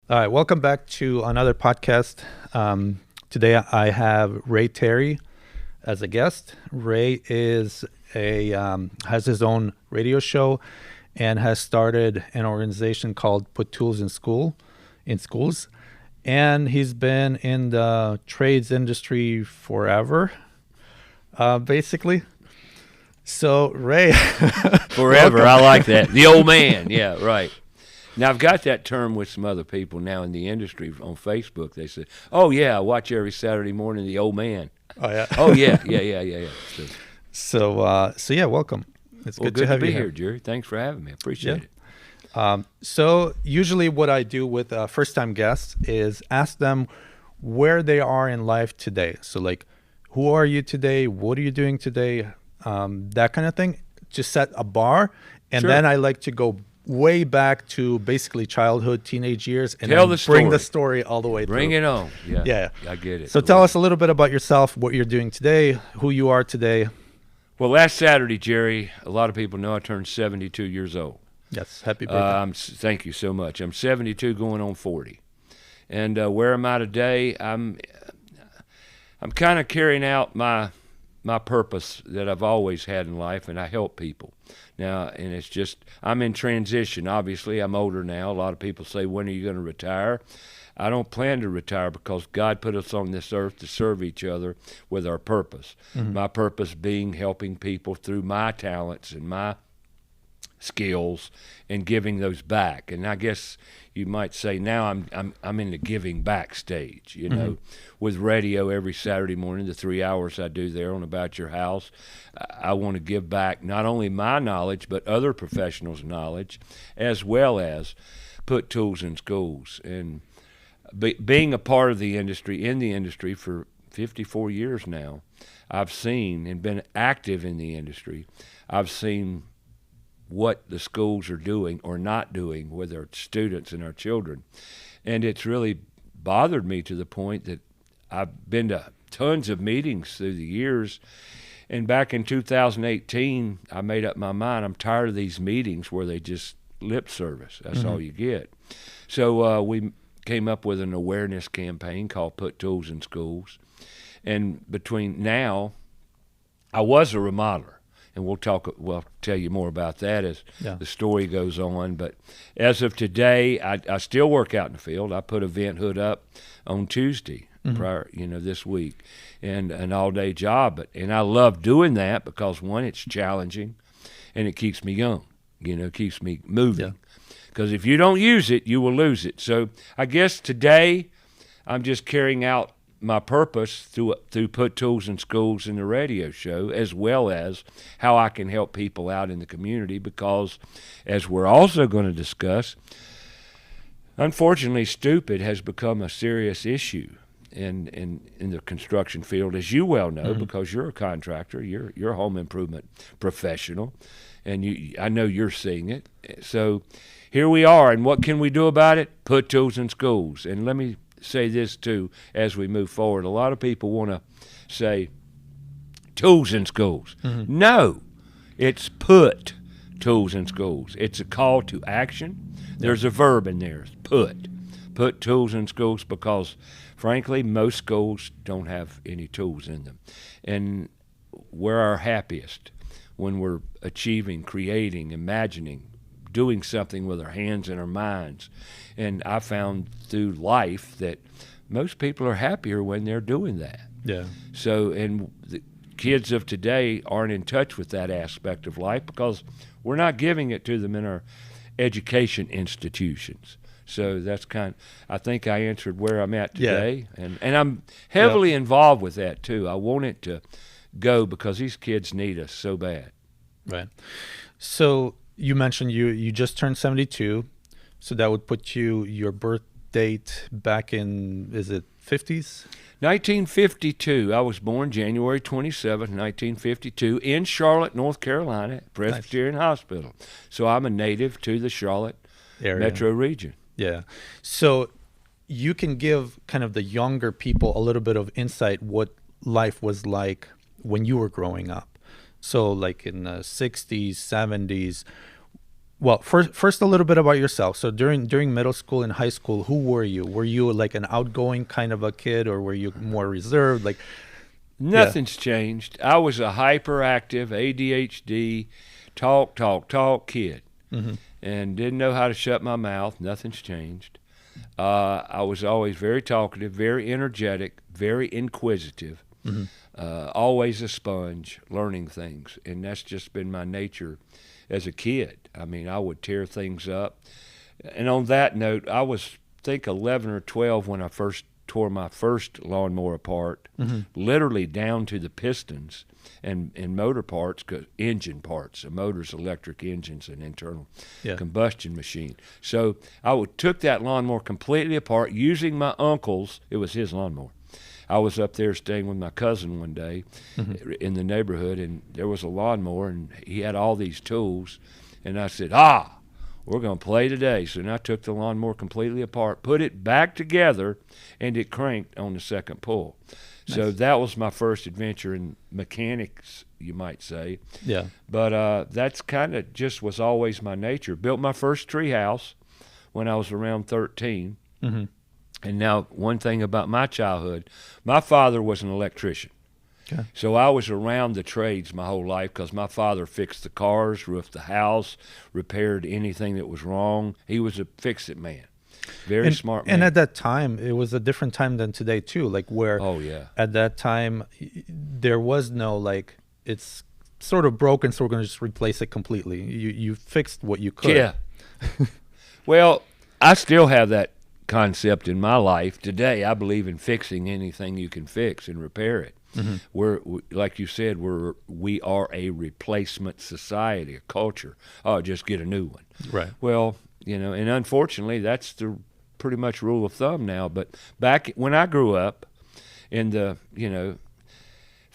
All right, welcome back to another podcast. Today I have Ray Terry as a guest. Ray is a has his own radio show and has started an organization called Put Tools in Schools, and he's been in the trades industry forever, basically. So Ray, Forever. welcome. I like that. The old man. Yeah, right. Now, I've got that term with some other people now in the industry on Facebook. They say, oh, yeah, I watch every Saturday morning, the old man. Oh yeah. Oh, yeah. So yeah, welcome. It's Well, good to good to have be you here, Jerry. Thanks for having me. I appreciate it. So usually what I do with first-time guests is ask them where they are in life today. So like, who are you today? What are you doing today? That kind of thing. Just set a bar. And Sure. then I like to go way back to basically childhood, teenage years, and Tell then the bring the story. story all the way Bring through. it on. Yeah, Yeah. I get it. So tell us a little bit about yourself, what you're doing today, who you are today. Well, last Saturday, Jerry, a lot of people know I turned 72 years old. Yes, happy birthday. Thank you so much. I'm 72 going on 40. And where am I today? I'm kind of carrying out my purpose that I've always had in life, and I help people. Now, and it's just, I'm in transition. Obviously, I'm older now. A lot of people say, when are you going to retire? I don't plan to retire because God put us on this earth to serve each other with our purpose. Mm-hmm. My purpose being helping people through my talents and my skills and giving those back. And I guess you might say now I'm in the giving back stage, you know, with radio every Saturday morning, the 3 hours I do there on About Your House. I want to give back not only my knowledge but other professionals' knowledge, as well as put tools in schools. And being a part of the industry, in the industry for 54 years now, I've seen and been active in the industry. I've seen what the schools are doing or not doing with our students and our children. And it's really bothered me to the point that I've been to tons of meetings through the years. And back in 2018, I made up my mind, I'm tired of these meetings where they just lip service. That's all you get. So we came up with an awareness campaign called Put Tools in Schools. And between now, I was a remodeler. And we'll tell you more about that as the story goes on. But as of today, I still work out in the field. I put a vent hood up on Tuesday, this week, and an all-day job. And I love doing that because, one, it's challenging, and it keeps me young, keeps me moving. Because if you don't use it, you will lose it. So I guess today I'm just carrying out my purpose through Put Tools in Schools and the radio show, as well as how I can help people out in the community, because, as we're also going to discuss, unfortunately, stupid has become a serious issue in the construction field, as you well know, because you're a contractor, you're a home improvement professional, and I know you're seeing it. So here we are, and what can we do about it? Put Tools in Schools. And let me say this too as we move forward. A lot of people want to say tools in schools. No, it's put tools in schools. It's a call to action. There's a verb in there, put tools in schools, because frankly most schools don't have any tools in them. And we're our happiest when we're achieving, creating, imagining, doing something with our hands and our minds. And I found through life that most people are happier when they're doing that. Yeah. So, and the kids of today aren't in touch with that aspect of life because we're not giving it to them in our education institutions. So that's I think I answered where I'm at today. Yeah. And I'm heavily involved with that too. I want it to go because these kids need us so bad. Right. So you mentioned you just turned 72. So that would put your birth date back in, is it 50s? 1952. I was born January 27th, 1952, in Charlotte, North Carolina, Presbyterian Hospital. So I'm a native to the Charlotte metro region. Yeah. So you can give kind of the younger people a little bit of insight what life was like when you were growing up. So like in the 60s, 70s, Well, first a little bit about yourself. So during middle school and high school, who were you? Were you like an outgoing kind of a kid, or were you more reserved? Like, Nothing's changed. I was a hyperactive ADHD, talk kid, mm-hmm. and didn't know how to shut my mouth. Nothing's changed. I was always very talkative, very energetic, very inquisitive, Mm-hmm. always a sponge, learning things, and that's just been my nature as a kid. I mean, I would tear things up. And on that note, I was, think, 11 or 12 when I first tore my first lawnmower apart, Mm-hmm. literally down to the pistons and motor parts, engine parts. A motor's electric engines, an internal combustion machine. So I took that lawnmower completely apart using my uncle's. It was his lawnmower. I was up there staying with my cousin one day Mm-hmm. in the neighborhood, and there was a lawnmower, and he had all these tools. And I said, we're going to play today. So then I took the lawnmower completely apart, put it back together, and it cranked on the second pull. Nice. So that was my first adventure in mechanics, you might say. Yeah. But that's kind of just was always my nature. Built my first tree house when I was around 13. Mm-hmm. And now, one thing about my childhood, my father was an electrician. Okay. So I was around the trades my whole life because my father fixed the cars, roofed the house, repaired anything that was wrong. He was a fix-it man. Very smart man. And at that time, it was a different time than today, too. Like, where at that time, there was no, like, it's sort of broken, so we're going to just replace it completely. You fixed what you could. Yeah. Well, I still have that concept in my life today. I believe in fixing anything you can fix and repair it. Mm-hmm. Like you said, we are a replacement society, a culture. Oh, just get a new one. Right. Well, and unfortunately, that's the pretty much rule of thumb now. But back when I grew up in the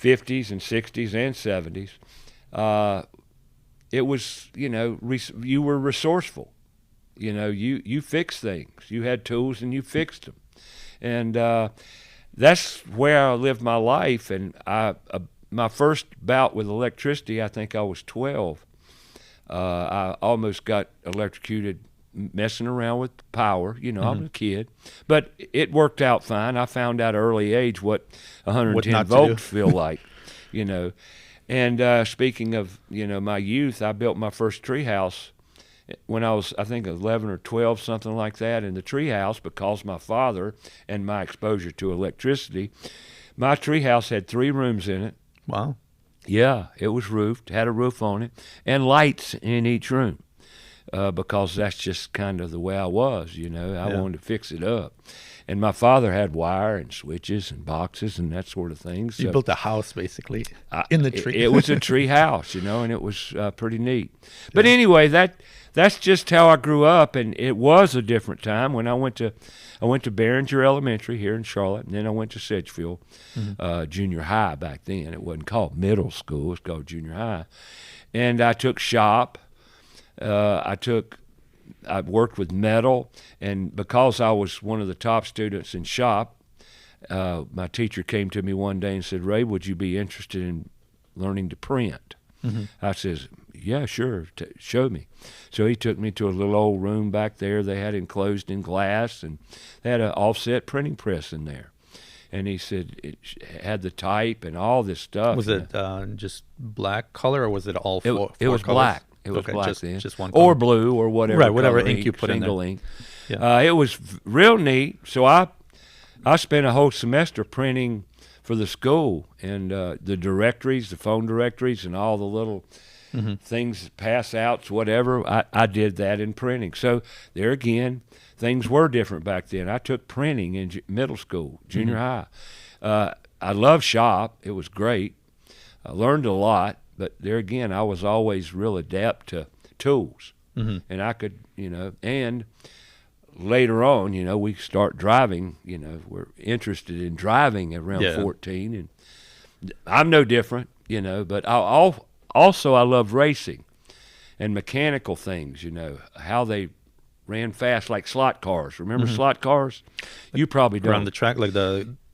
50s and 60s and 70s, it was you were resourceful. You fixed things. You had tools and you fixed them. And that's where I lived my life. And my first bout with electricity, I think I was 12. I almost got electrocuted messing around with power. I was a kid. But it worked out fine. I found out at an early age what 110 volts feel like, And speaking of, my youth, I built my first tree house when I was, I think, 11 or 12, something like that, in the treehouse, because my father and my exposure to electricity, my treehouse had 3 rooms in it. Wow. Yeah, it was roofed, had a roof on it, and lights in each room, because that's just kind of the way I was, I wanted to fix it up. And my father had wire and switches and boxes and that sort of thing. So you built a house, basically, in the tree. It was a tree house, and it was pretty neat. But anyway, that's just how I grew up, and it was a different time when I went to Behringer Elementary here in Charlotte, and then I went to Sedgefield Junior High back then. It wasn't called middle school; it was called junior high. And I took shop. I worked with metal, and because I was one of the top students in shop, my teacher came to me one day and said, "Ray, would you be interested in learning to print?" Mm-hmm. I says, "Yeah, sure, show me." So he took me to a little old room back there. They had enclosed in glass, and they had an offset printing press in there. And he said it had the type and all this stuff. Was it just black color, or was it all four It was colors? Black. It was black then. Just one color. Or blue, or whatever. Right, whatever ink you put in there. Single ink. Yeah. It was real neat. So I spent a whole semester printing for the school, and the directories, the phone directories, and all the little things, pass outs, whatever. I did that in printing. So there again, things were different back then. I took printing in middle school, junior high. I loved shop. It was great. I learned a lot. But there again, I was always real adept to tools. And I could, and later on, we start driving, we're interested in driving around 14. And I'm no different, but I love racing and mechanical things, how they ran fast, like slot cars. Remember slot cars? You probably don't. Around the track, like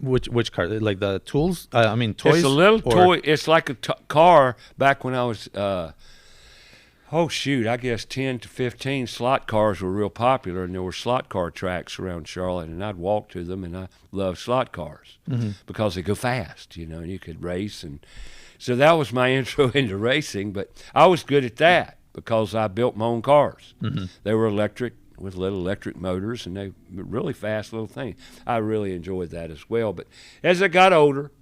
which car? Like the tools? I mean, toys? It's a little toy. It's like a car back when I was, Oh, shoot, I guess 10 to 15 slot cars were real popular, and there were slot car tracks around Charlotte, and I'd walk to them, and I loved slot cars because they go fast, and you could race. And so that was my intro into racing, but I was good at that because I built my own cars. They were electric with little electric motors, and they were really fast little things. I really enjoyed that as well. But as I got older,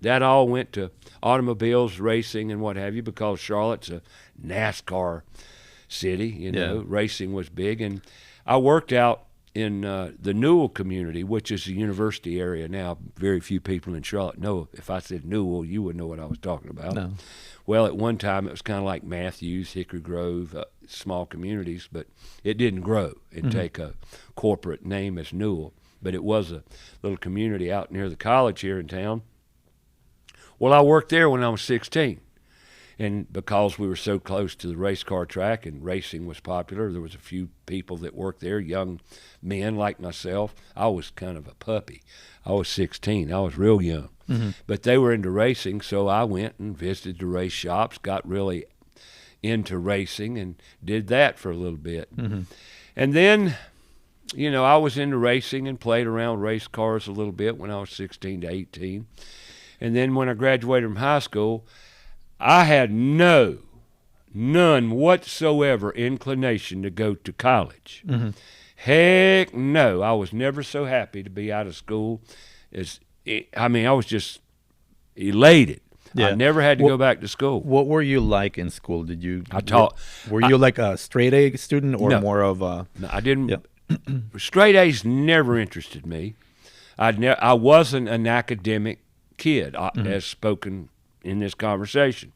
that all went to automobiles, racing, and what have you, because Charlotte's a NASCAR city. Racing was big. And I worked out in the Newell community, which is a university area now. Very few people in Charlotte know. If I said Newell, you would know what I was talking about. No. Well, at one time it was kind of like Matthews, Hickory Grove, small communities, but it didn't grow and take a corporate name as Newell. But it was a little community out near the college here in town. Well, I worked there when I was 16. And because we were so close to the race car track and racing was popular, there was a few people that worked there, young men like myself. I was kind of a puppy. I was 16. I was real young. But they were into racing, so I went and visited the race shops, got really into racing, and did that for a little bit. And then, I was into racing and played around race cars a little bit when I was 16 to 18. And then when I graduated from high school, I had none whatsoever inclination to go to college. Heck no. I was never so happy to be out of school. I was just elated. Yeah. I never had to go back to school. What were you like in school? Did you? I taught. Were you like a straight A student or No. more of a? No, I didn't. Yeah. Straight A's never interested me. I wasn't an academic kid, as spoken in this conversation.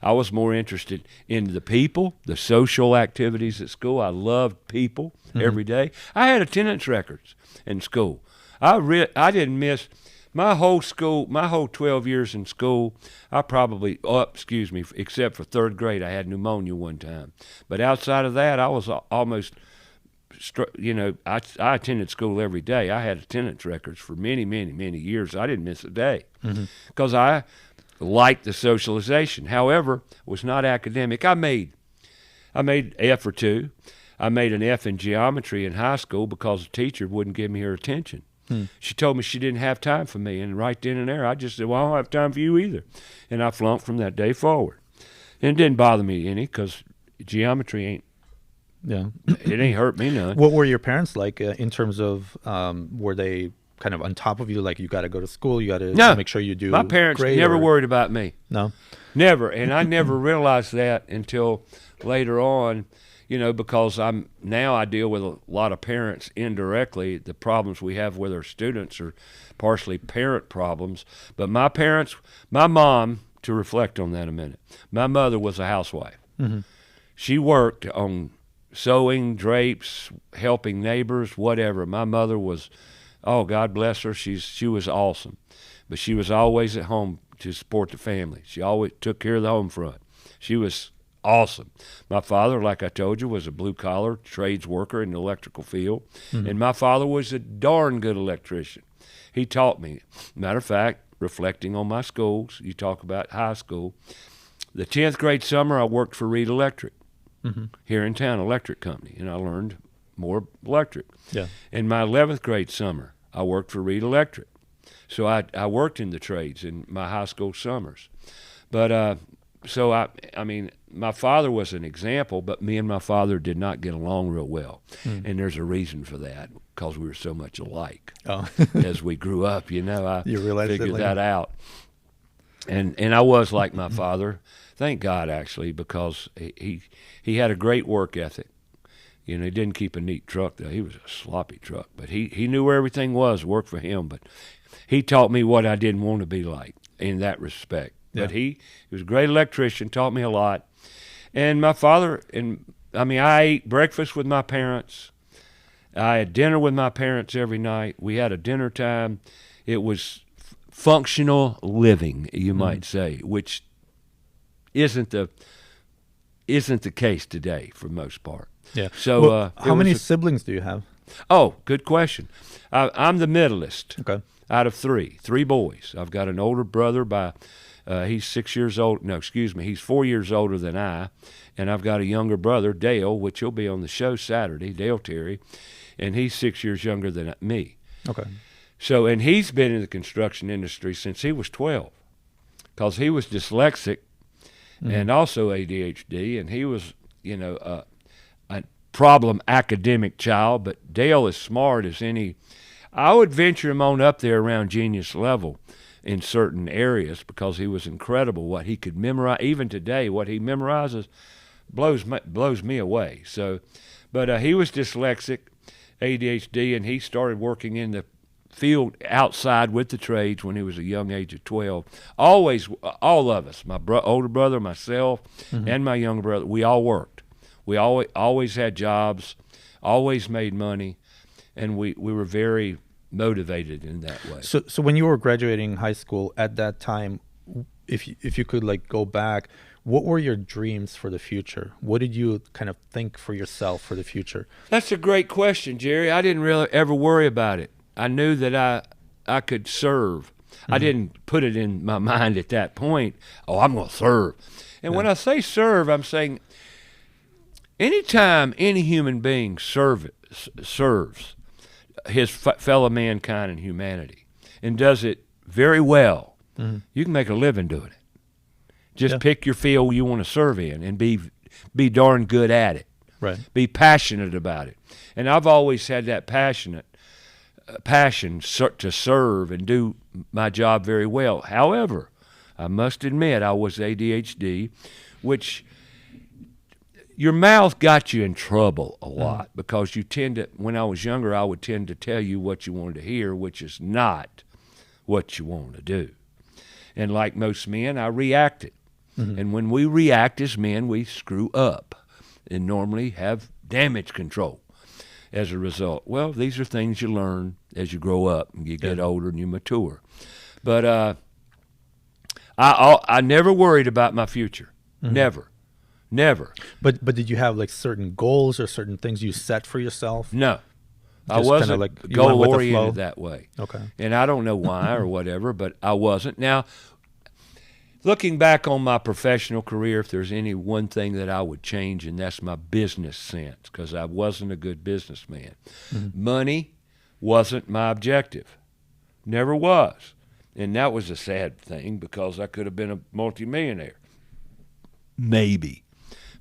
I was more interested in the people, the social activities at school. I loved people every day. I had attendance records in school. I didn't miss my whole 12 years in school. Except for third grade, I had pneumonia one time. But outside of that, I was almost, I attended school every day. I had attendance records for many, many, many years. I didn't miss a day because I liked the socialization. However, was not academic. I made F or two. I made an F in geometry in high school because the teacher wouldn't give me her attention. She told me she didn't have time for me, and right then and there, I just said, well, I don't have time for you either. And I flunked from that day forward. And it didn't bother me any because geometry it ain't hurt me none. What were your parents like in terms of, were they kind of on top of you, like you got to go to school, you got to make sure you do my parents great, never worried about me. No? Never. And I never realized that until later on, because I deal with a lot of parents indirectly. The problems we have with our students are partially parent problems. But my mom, to reflect on that a minute, my mother was a housewife. She worked on sewing, drapes, helping neighbors, whatever. My mother was, oh, God bless her, she was awesome. But she was always at home to support the family. She always took care of the home front. She was awesome. My father, like I told you, was a blue-collar trades worker in the electrical field, and my father was a darn good electrician. He taught me. Matter of fact, reflecting on my schools, you talk about high school, the 10th grade summer I worked for Reed Electric here in town, electric company, and I learned more electric. Yeah. In my 11th grade summer, I worked for Reed Electric. So I worked in the trades in my high school summers. But my father was an example, but me and my father did not get along real well. And there's a reason for that, because we were so much alike. As we grew up, I figured that out. And I was like my father, thank God, actually, because he had a great work ethic. He didn't keep a neat truck, though. He was a sloppy truck. But he knew where everything was, worked for him. But he taught me what I didn't want to be like in that respect. Yeah. But he was a great electrician, taught me a lot. And my father, I ate breakfast with my parents. I had dinner with my parents every night. We had a dinner time. It was functional living, you might say, which isn't the case today for most part. Yeah. So, how many siblings do you have? Oh, good question. I'm the middleest. Okay. Out of three boys. I've got an older brother by He's 6 years old. No, excuse me. He's 4 years older than I, and I've got a younger brother, Dale, which he'll be on the show Saturday, Dale Terry, and he's 6 years younger than me. Okay. So, and he's been in the construction industry since he was 12, because he was dyslexic and also ADHD, and he was, a problem academic child, but Dale is smart as any. I would venture him on up there around genius level in certain areas, because he was incredible. What he could memorize, even today, what he memorizes blows me away. So, but he was dyslexic, ADHD, and he started working in the field outside with the trades when he was a young age of 12. Always, all of us, my older brother, myself, and my younger brother, we all worked. We always had jobs, always made money, and we were very motivated in that way. So when you were graduating high school at that time, if you could like go back, what were your dreams for the future? What did you kind of think for yourself for the future? That's a great question, Jerry. I didn't really ever worry about it. I knew that I could serve. I didn't put it in my mind at that point, I'm going to serve. And when I say serve, I'm saying anytime any human being serves his fellow mankind and humanity and does it very well, you can make a living doing it. Just pick your field you want to serve in and be darn good at it. Right. Be passionate about it. And I've always had that passion to serve and do my job very well. However, I must admit I was ADHD, which your mouth got you in trouble a lot, because you tend to, when I was younger, I would tend to tell you what you wanted to hear, which is not what you want to do. And like most men, I reacted. And when we react as men, we screw up and normally have damage control as a result. Well, these are things you learn as you grow up and you get older and you mature. But I never worried about my future. Never. But did you have like certain goals or certain things you set for yourself? No. I Just wasn't like goal-oriented that way. Okay. And I don't know why or whatever, but I wasn't. Now, looking back on my professional career, if there's any one thing that I would change, and that's my business sense, because I wasn't a good businessman. Money wasn't my objective. Never was. And that was a sad thing, because I could have been a multimillionaire. Maybe.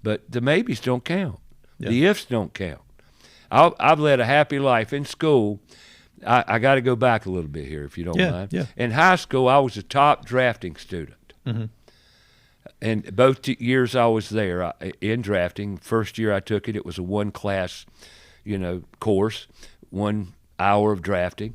But the maybes don't count. Yeah. The ifs don't count. I've led a happy life in school. I got to go back a little bit here, if you don't mind. Yeah. In high school, I was a top drafting student. And both years I was there in drafting. First year I took it, it was a one-class, course, 1 hour of drafting,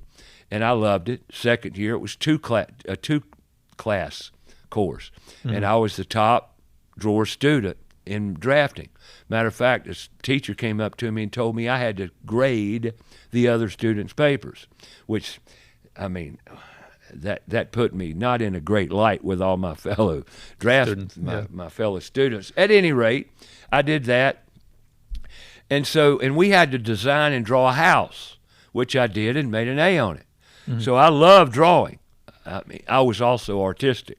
and I loved it. Second year it was a two-class course, and I was the top drawer student in drafting. Matter of fact, this teacher came up to me and told me I had to grade the other students' papers, which, I mean, that put me not in a great light with all my fellow my fellow students. At any rate, I did that. And we had to design and draw a house, which I did and made an A on it. So I love drawing. I mean, I was also artistic.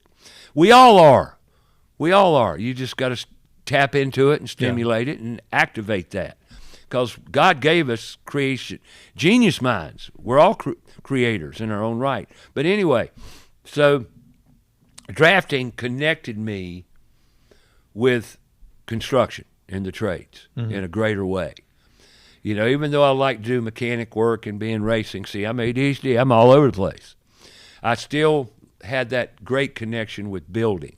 We all are. You just got to tap into it and stimulate it and activate that. Because God gave us creation, genius minds. We're all creators in our own right. But anyway, so drafting connected me with construction and the trades in a greater way. Even though I like to do mechanic work and be in racing, see, I'm ADHD, I'm all over the place. I still had that great connection with building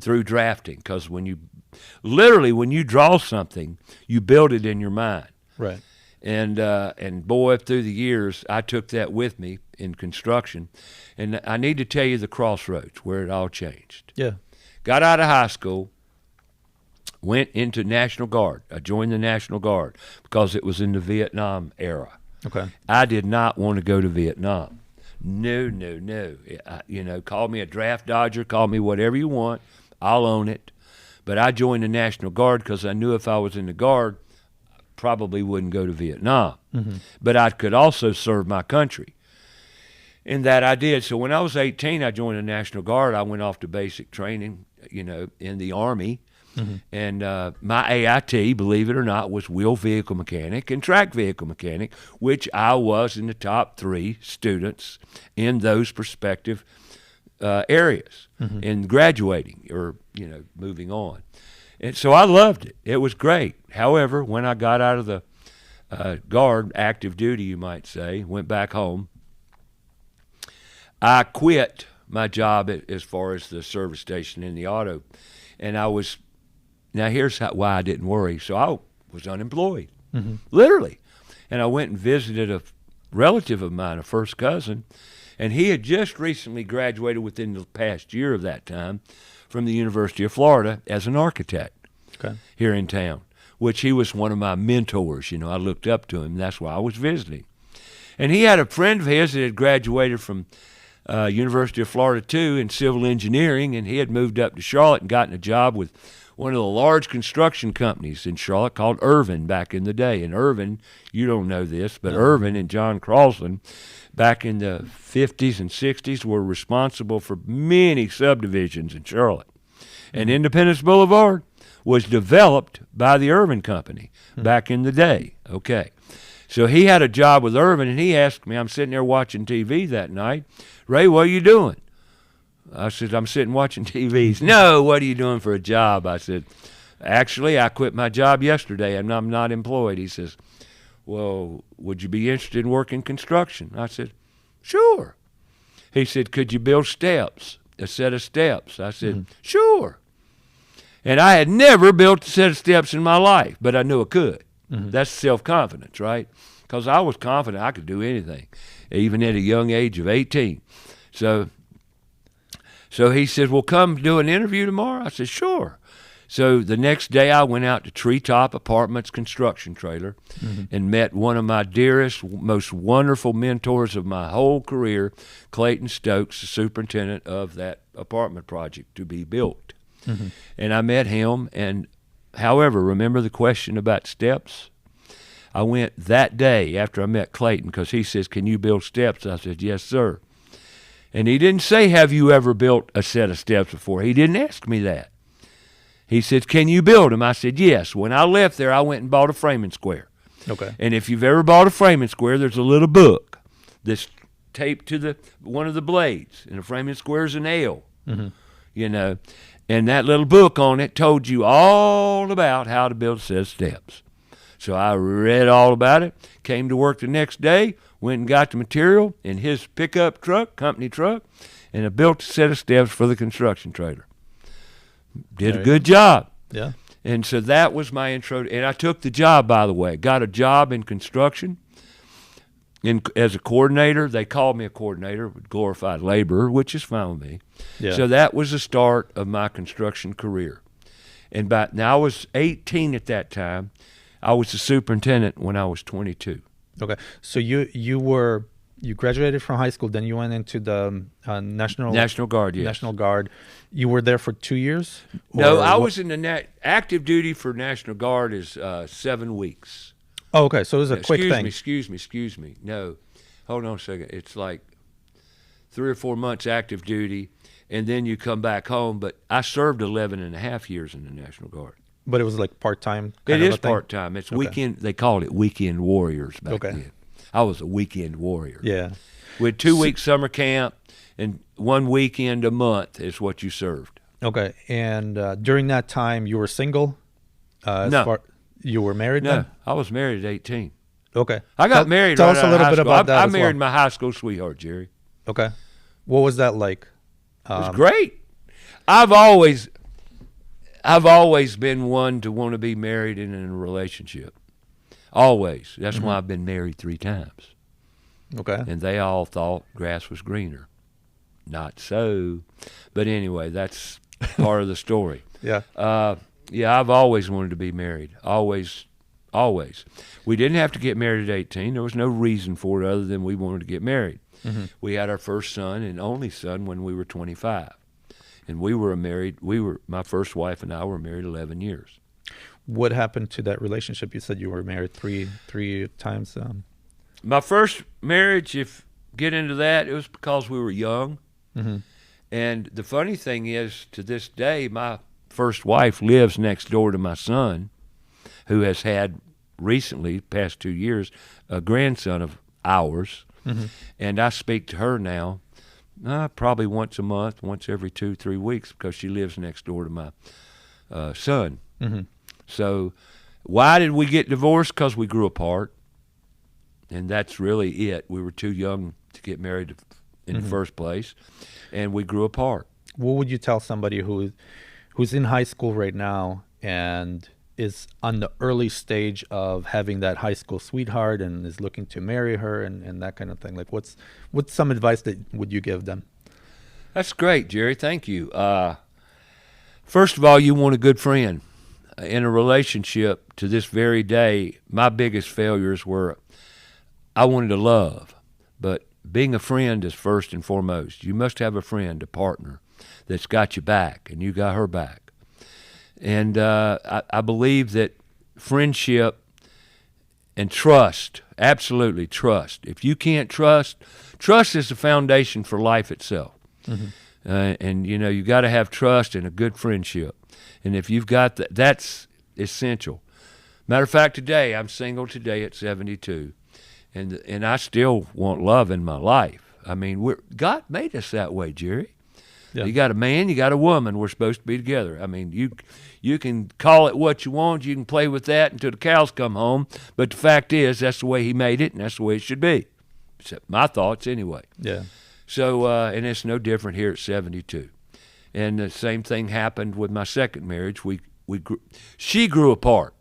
through drafting, because when you draw something, you build it in your mind. Right. And boy, through the years, I took that with me in construction. And I need to tell you the crossroads where it all changed. Yeah. Got out of high school, went into National Guard. I joined the National Guard because it was in the Vietnam era. Okay. I did not want to go to Vietnam. No. Call me a draft dodger, call me whatever you want. I'll own it. But I joined the National Guard because I knew if I was in the Guard, I probably wouldn't go to Vietnam. But I could also serve my country. And that I did. So when I was 18, I joined the National Guard. I went off to basic training, in the Army. Mm-hmm. And my AIT, believe it or not, was wheel vehicle mechanic and track vehicle mechanic, which I was in the top 3 students in those respective areas in graduating or, moving on. And so I loved it. It was great. However, when I got out of the Guard, active duty, you might say, went back home, I quit my job as far as the service station in the auto. And now here's why I didn't worry. So I was unemployed, literally. And I went and visited a relative of mine, a first cousin, and he had just recently graduated within the past year of that time from the University of Florida as an architect here in town, which he was one of my mentors. I looked up to him. That's why I was visiting. And he had a friend of his that had graduated from University of Florida too in civil engineering, and he had moved up to Charlotte and gotten a job with one of the large construction companies in Charlotte called Irvin back in the day. And Irvin, you don't know this, but Irvin and John Crosland back in the 50s and 60s were responsible for many subdivisions in Charlotte. And Independence Boulevard was developed by the Irvin Company back in the day. Okay. So he had a job with Irvin, and he asked me, I'm sitting there watching TV that night, Ray, what are you doing? I said, I'm sitting watching TV. He said, no, what are you doing for a job? I said, actually, I quit my job yesterday, and I'm not employed. He says, well, would you be interested in working construction? I said, sure. He said, could you build steps, a set of steps? I said, sure. And I had never built a set of steps in my life, but I knew I could. That's self-confidence, right? Because I was confident I could do anything, even at a young age of 18. So he said, well, come do an interview tomorrow. I said, sure. So the next day I went out to Treetop Apartments construction trailer and met one of my dearest, most wonderful mentors of my whole career, Clayton Stokes, the superintendent of that apartment project to be built. And I met him, and however, remember the question about steps? I went that day after I met Clayton because he says, can you build steps? I said, yes, sir. And he didn't say, have you ever built a set of steps before? He didn't ask me that. He said, can you build them? I said, yes. When I left there, I went and bought a framing square. Okay. And if you've ever bought a framing square, there's a little book that's taped to one of the blades. And a framing square is an L, And that little book on it told you all about how to build a set of steps. So I read all about it, came to work the next day, went and got the material in his pickup truck, company truck, and I built a set of steps for the construction trailer. Did a good job. Yeah. And so that was my intro. And I took the job, by the way. Got a job in construction as a coordinator. They called me a coordinator, glorified laborer, which is fine with me. Yeah. So that was the start of my construction career. And now I was 18 at that time. I was the superintendent when I was 22. Okay. So you graduated from high school, then you went into the National Guard. Yes. National Guard. You were there for 2 years? No, I was in the active duty for National Guard is 7 weeks. Oh, okay. So it was a quick thing. Excuse me. No, hold on a second. It's like 3 or 4 months active duty, and then you come back home. But I served 11 and a half years in the National Guard. But it was like part-time? It is part-time. It's weekend. They called it weekend warriors back then. I was a weekend warrior. Yeah. With 2-week summer camp and 1 weekend a month is what you served. Okay. And during that time, you were single? No. You were married No, then? I was married at 18. Okay. I got married Tell right us out a little of high bit school. about that I as married well. my high school sweetheart, Jerry. Okay. What was that like? It was great. I've always been one to want to be married and in a relationship. Always. That's why I've been married 3 times. Okay. And they all thought grass was greener. Not so. But anyway, that's part of the story. Yeah. Yeah, I've always wanted to be married. Always. We didn't have to get married at 18. There was no reason for it other than we wanted to get married. We had our first son and only son when we were 25. And my first wife and I were married 11 years. What happened to that relationship? You said you were married three times. My first marriage, if get into that, it was because we were young. Mm-hmm. And the funny thing is, to this day, my first wife lives next door to my son, who has had recently, past 2 years, a grandson of ours. Mm-hmm. And I speak to her now probably once a month, once every 2-3 weeks, because she lives next door to my son. Mm-hmm. So why did we get divorced? Because we grew apart. And that's really it. We were too young to get married in the first place, and we grew apart. What would you tell somebody who's in high school right now and is on the early stage of having that high school sweetheart and is looking to marry her and that kind of thing? Like, what's some advice that would you give them? That's great, Jerry. Thank you. First of all, you want a good friend. In a relationship, to this very day, my biggest failures were I wanted to love, but being a friend is first and foremost. You must have a friend, a partner, that's got your back, and you got her back. And I believe that friendship and trust, absolutely trust. If you can't trust is the foundation for life itself. Mm-hmm. And, you know, you got to have trust and a good friendship. And if you've got that, that's essential. Matter of fact, today, I'm single today at 72. And I still want love in my life. I mean, God made us that way, Jerry. Yeah. You got a man, you got a woman. We're supposed to be together. I mean, you can call it what you want. You can play with that until the cows come home. But the fact is, that's the way he made it, and that's the way it should be. Except my thoughts, anyway. Yeah. So, and it's no different here at 72. And the same thing happened with my second marriage. She grew apart.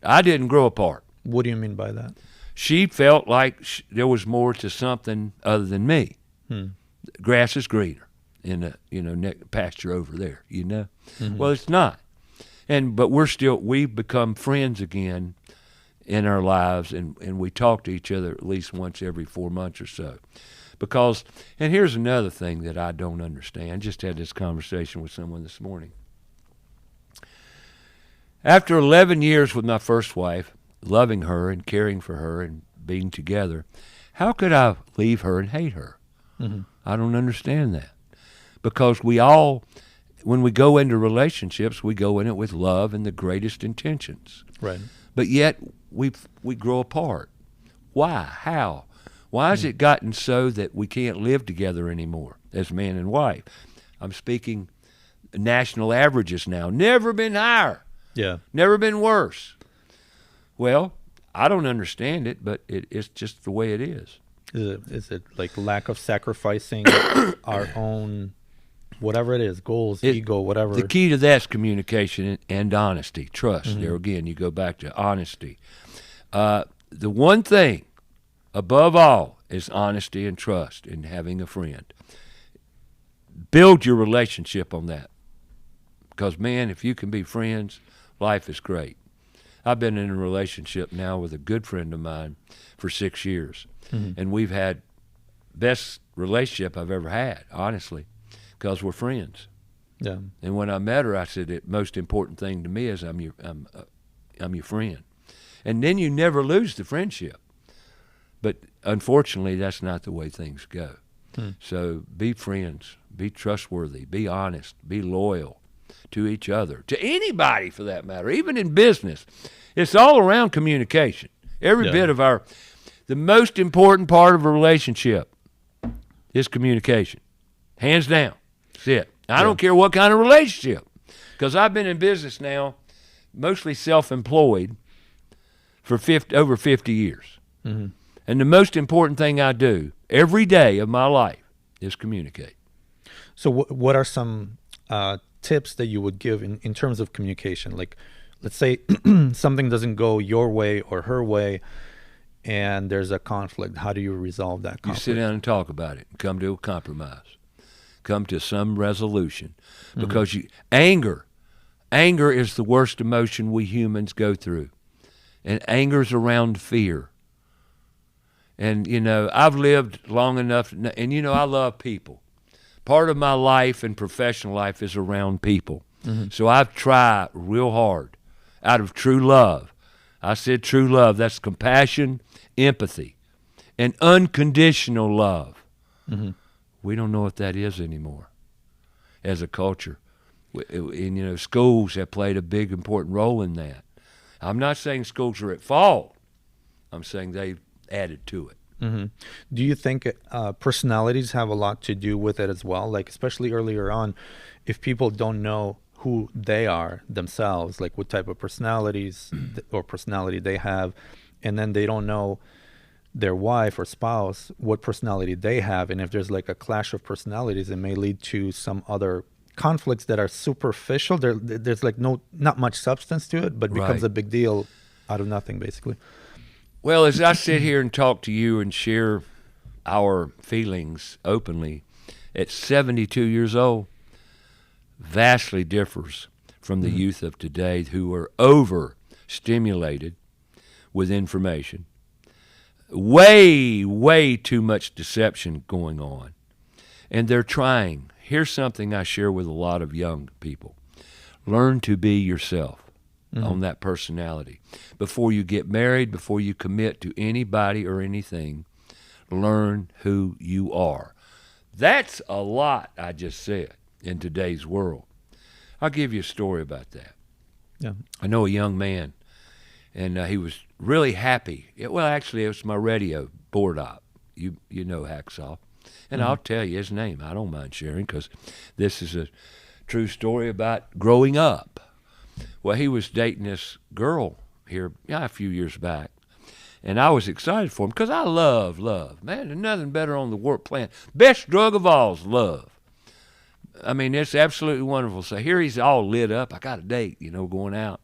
I didn't grow apart. What do you mean by that? She felt like there was more to something other than me. Grass is greener in the pasture over there. Mm-hmm. Well, it's not. But we've become friends again in our lives, and we talk to each other at least once every 4 months or so. Because, and here's another thing that I don't understand. Just had this conversation with someone this morning. After 11 years with my first wife, loving her and caring for her and being together, how could I leave her and hate her? Mm-hmm. I don't understand that. Because we all, when we go into relationships, we go in it with love and the greatest intentions. Right. But yet we grow apart. Why? How? Why has it gotten so that we can't live together anymore as man and wife? I'm speaking national averages now. Never been higher. Yeah. Never been worse. Well, I don't understand it, but it's just the way it is. Is it like lack of sacrificing our own, whatever it is, goals, ego, whatever? The key to that's communication and honesty, trust. Mm-hmm. There again, you go back to honesty. The one thing above all is honesty and trust in having a friend. Build your relationship on that. Because, man, if you can be friends, life is great. I've been in a relationship now with a good friend of mine for 6 years. Mm-hmm. And we've had best relationship I've ever had, honestly, because we're friends. Yeah. And when I met her, I said the most important thing to me is I'm your friend. And then you never lose the friendship. But unfortunately, that's not the way things go. So be friends, be trustworthy, be honest, be loyal to each other, to anybody for that matter, even in business. It's all around communication. Every bit of the most important part of a relationship is communication. Hands down. That's it. I don't care what kind of relationship, because I've been in business now, mostly self-employed, for over 50 years. Mm-hmm. And the most important thing I do every day of my life is communicate. So what are some tips that you would give in terms of communication? Like, let's say something doesn't go your way or her way, and there's a conflict. How do you resolve that conflict? You sit down and talk about it and come to a compromise. Come to some resolution. Because anger is the worst emotion we humans go through. And anger's around fear. And, I've lived long enough, and, I love people. Part of my life and professional life is around people. Mm-hmm. So I've tried real hard out of true love. I said true love. That's compassion, empathy, and unconditional love. Mm-hmm. We don't know what that is anymore as a culture. And, schools have played a big, important role in that. I'm not saying schools are at fault. I'm saying they've added to it. Mm-hmm. Do you think personalities have a lot to do with it as well? Like, especially earlier on, if people don't know who they are themselves, like what type of personalities or personality they have, and then they don't know their wife or spouse what personality they have, and if there's like a clash of personalities, it may lead to some other conflicts that are superficial. There's like not much substance to it, but becomes Right. a big deal out of nothing, basically. Well, as I sit here and talk to you and share our feelings openly, at 72 years old, vastly differs from the youth of today who are overstimulated with information. Way, way too much deception going on. And they're trying. Here's something I share with a lot of young people. Learn to be yourself on that personality. Before you get married, before you commit to anybody or anything, learn who you are. That's a lot I just said in today's world. I'll give you a story about that. Yeah. I know a young man, and he was really happy. Well, actually, it was my radio board op. You know Hacksaw. And I'll tell you his name. I don't mind sharing because this is a true story about growing up. Well, he was dating this girl here a few years back, and I was excited for him because I love love. Man, there's nothing better on the work planet. Best drug of all is love. I mean, it's absolutely wonderful. So here he's all lit up. I got a date, going out,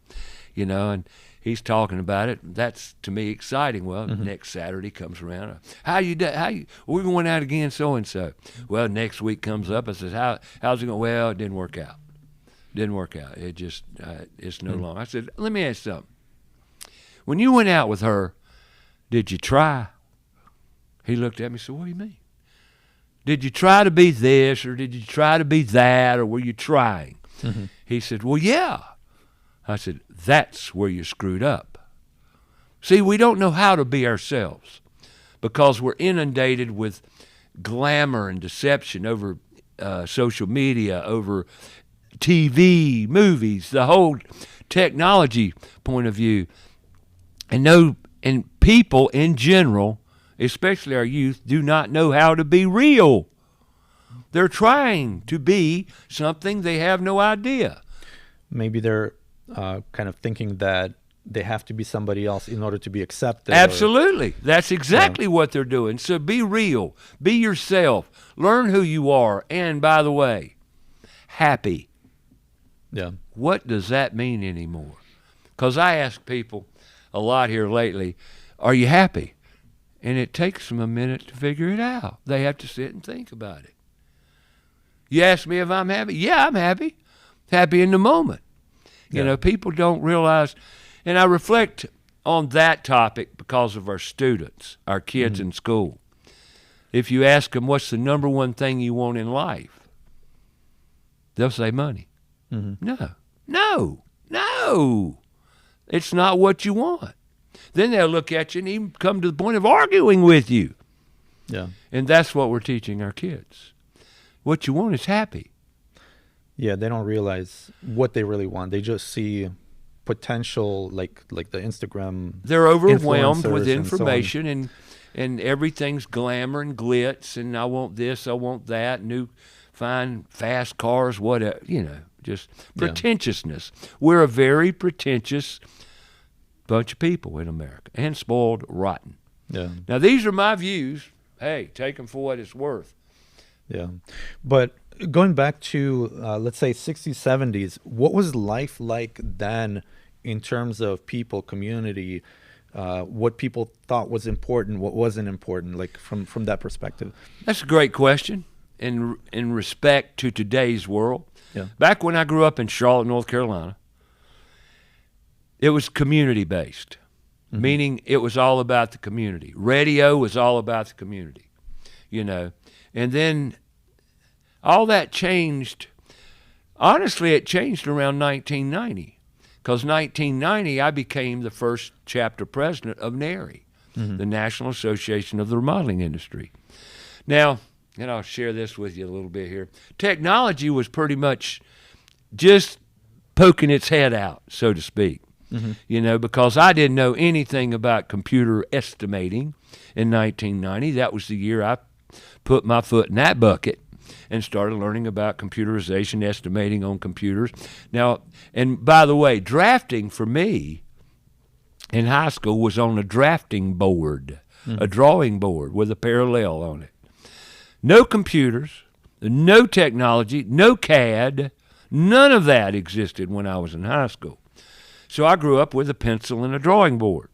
and he's talking about it. That's, to me, exciting. Well, next Saturday comes around. We're going out again, so-and-so. Well, next week comes up. I says, how's it going? Well, it didn't work out. It just, it's no longer. I said, let me ask you something. When you went out with her, did you try? He looked at me and said, what do you mean? Did you try to be this, or did you try to be that, or were you trying? He said, well, yeah. I said, that's where you screwed up. See, we don't know how to be ourselves because we're inundated with glamour and deception over social media, over TV, movies, the whole technology point of view. And people in general, especially our youth, do not know how to be real. They're trying to be something they have no idea. Maybe they're kind of thinking that they have to be somebody else in order to be accepted. Absolutely. That's exactly what they're doing. So be real. Be yourself. Learn who you are. And by the way, happy. Yeah. What does that mean anymore? Because I ask people a lot here lately, are you happy? And it takes them a minute to figure it out. They have to sit and think about it. You ask me if I'm happy? Yeah, I'm happy. Happy in the moment. Yeah. People don't realize, and I reflect on that topic because of our students, our kids in school. If you ask them what's the number one thing you want in life, they'll say money. No. It's not what you want. Then they'll look at you and even come to the point of arguing with you. Yeah. And that's what we're teaching our kids. What you want is happy. Yeah, they don't realize what they really want. They just see potential, like the Instagram. They're overwhelmed with influencers and so on. information, and everything's glamour and glitz, and I want this, I want that, new, fine, fast cars, whatever, just pretentiousness. We're a very pretentious bunch of people in America, and spoiled rotten. Yeah. Now, these are my views. Hey, take them for what it's worth. Yeah. But going back to, let's say, 60s, 70s, what was life like then in terms of people, community, what people thought was important, what wasn't important, like from that perspective? That's a great question in respect to today's world. Yeah. Back when I grew up in Charlotte, North Carolina, it was community-based, meaning it was all about the community. Radio was all about the community, And then all that changed. Honestly, it changed around 1990, because 1990 I became the first chapter president of NARI. the National Association of the Remodeling Industry. Now, and I'll share this with you a little bit here. Technology was pretty much just poking its head out, so to speak. Because I didn't know anything about computer estimating in 1990. That was the year I put my foot in that bucket and started learning about computerization, estimating on computers. Now, and by the way, drafting for me in high school was on a drafting board, a drawing board with a parallel on it. No computers, no technology, no CAD, none of that existed when I was in high school. So I grew up with a pencil and a drawing board,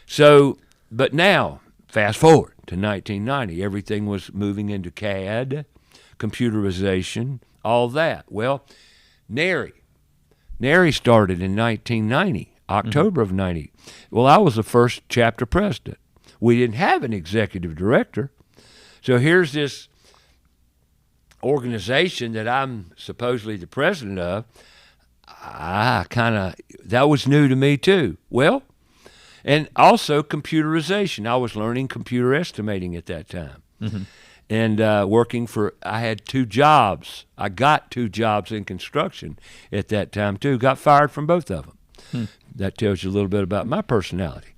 So, but now, fast forward to 1990, everything was moving into CAD, computerization, all that. Well, NARI started in 1990, October of 90. Well, I was the first chapter president. We didn't have an executive director. So here's this organization that I'm supposedly the president of. That was new to me too. Well, and also computerization. I was learning computer estimating at that time. And I had 2 jobs. I got 2 jobs in construction at that time too. Got fired from both of them. That tells you a little bit about my personality.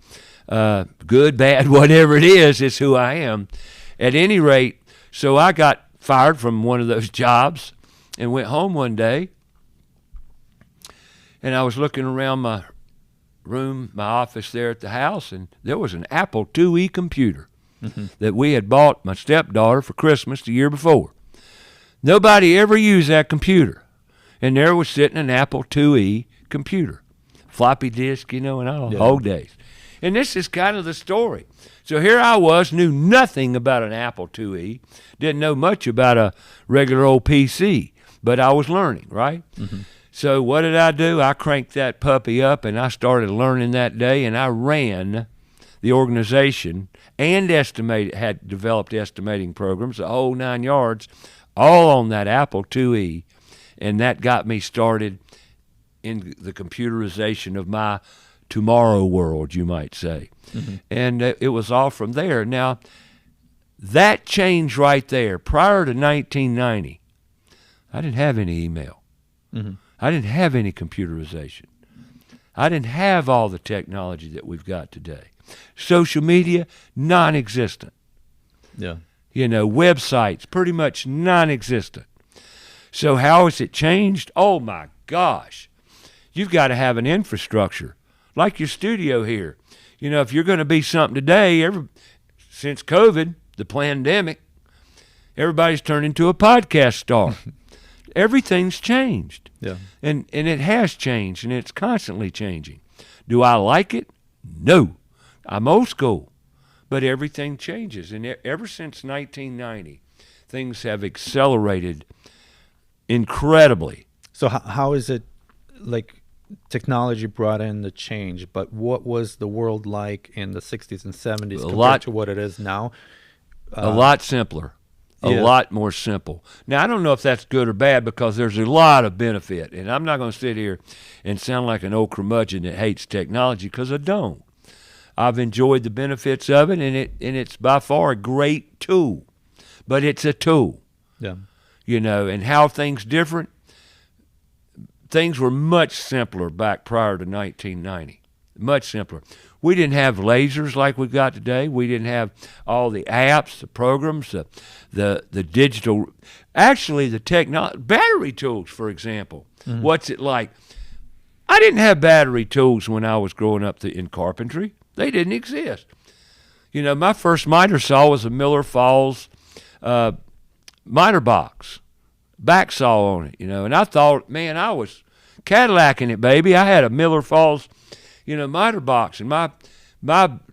Good, bad, whatever it is, it's who I am. At any rate, so I got fired from one of those jobs and went home one day. And I was looking around my room, my office there at the house, and there was an Apple IIe computer that we had bought my stepdaughter for Christmas the year before. Nobody ever used that computer. And there was sitting an Apple IIe computer. Floppy disk, in all old days. And this is kind of the story. So here I was, knew nothing about an Apple IIe, didn't know much about a regular old PC, but I was learning, right? So what did I do? I cranked that puppy up, and I started learning that day, and I ran the organization and had developed estimating programs, the whole 9 yards, all on that Apple IIe, and that got me started in the computerization of my tomorrow world, you might say. And it was all from there. Now, that change right there, prior to 1990, I didn't have any email. I didn't have any computerization. I didn't have all the technology that we've got today. Social media, non-existent. Websites, pretty much non-existent. So how has it changed? Oh, my gosh. You've got to have an infrastructure, like your studio here. If you're going to be something today, since COVID, the pandemic, everybody's turned into a podcast star. Everything's changed. And it has changed, and it's constantly changing. Do I like it? No. I'm old school. But everything changes. And ever since 1990, things have accelerated incredibly. So how is it, like, technology brought in the change, but what was the world like in the 60s and 70s compared to what it is now? A lot simpler. A lot more simple. Now, I don't know if that's good or bad, because there's a lot of benefit. And I'm not going to sit here and sound like an old curmudgeon that hates technology, because I don't. I've enjoyed the benefits of it, and it's by far a great tool. But it's a tool. And how things different. Things were much simpler back prior to 1990. Much simpler. We didn't have lasers like we've got today. We didn't have all the apps, the programs, the digital. Actually, the battery tools, for example. What's it like? I didn't have battery tools when I was growing up in carpentry. They didn't exist. My first miter saw was a Miller Falls miter box, back saw on it. And I thought, man, I was Cadillacing it, baby. I had a Miller Falls miter box, and my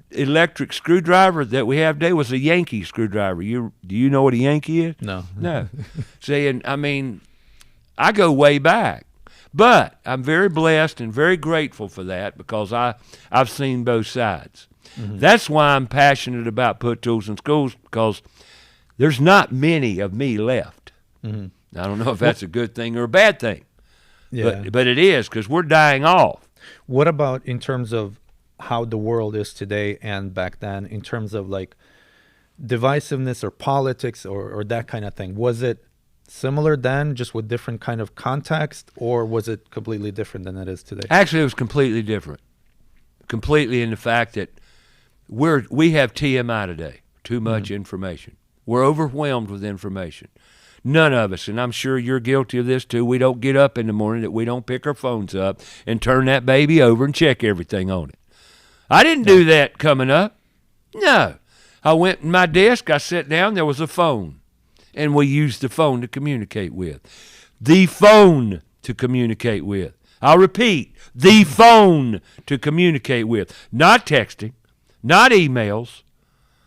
electric screwdriver that we have today was a Yankee screwdriver. Do you know what a Yankee is? No. See, and I mean, I go way back, but I'm very blessed and very grateful for that, because I've seen both sides. That's why I'm passionate about put tools in schools, because there's not many of me left. I don't know if that's a good thing or a bad thing, but it is, because we're dying off. What about in terms of how the world is today and back then in terms of like divisiveness or politics or that kind of thing? Was it similar then, just with different kind of context, or was it completely different than it is today? Actually, it was completely different. Completely in the fact that we have TMI today, too much information. We're overwhelmed with information. None of us, and I'm sure you're guilty of this too, we don't get up in the morning that we don't pick our phones up and turn that baby over and check everything on it. I didn't do that coming up. No. I went in my desk, I sat down, there was a phone, and we used the phone to communicate with. The phone to communicate with. I'll repeat, the phone to communicate with. Not texting, not emails.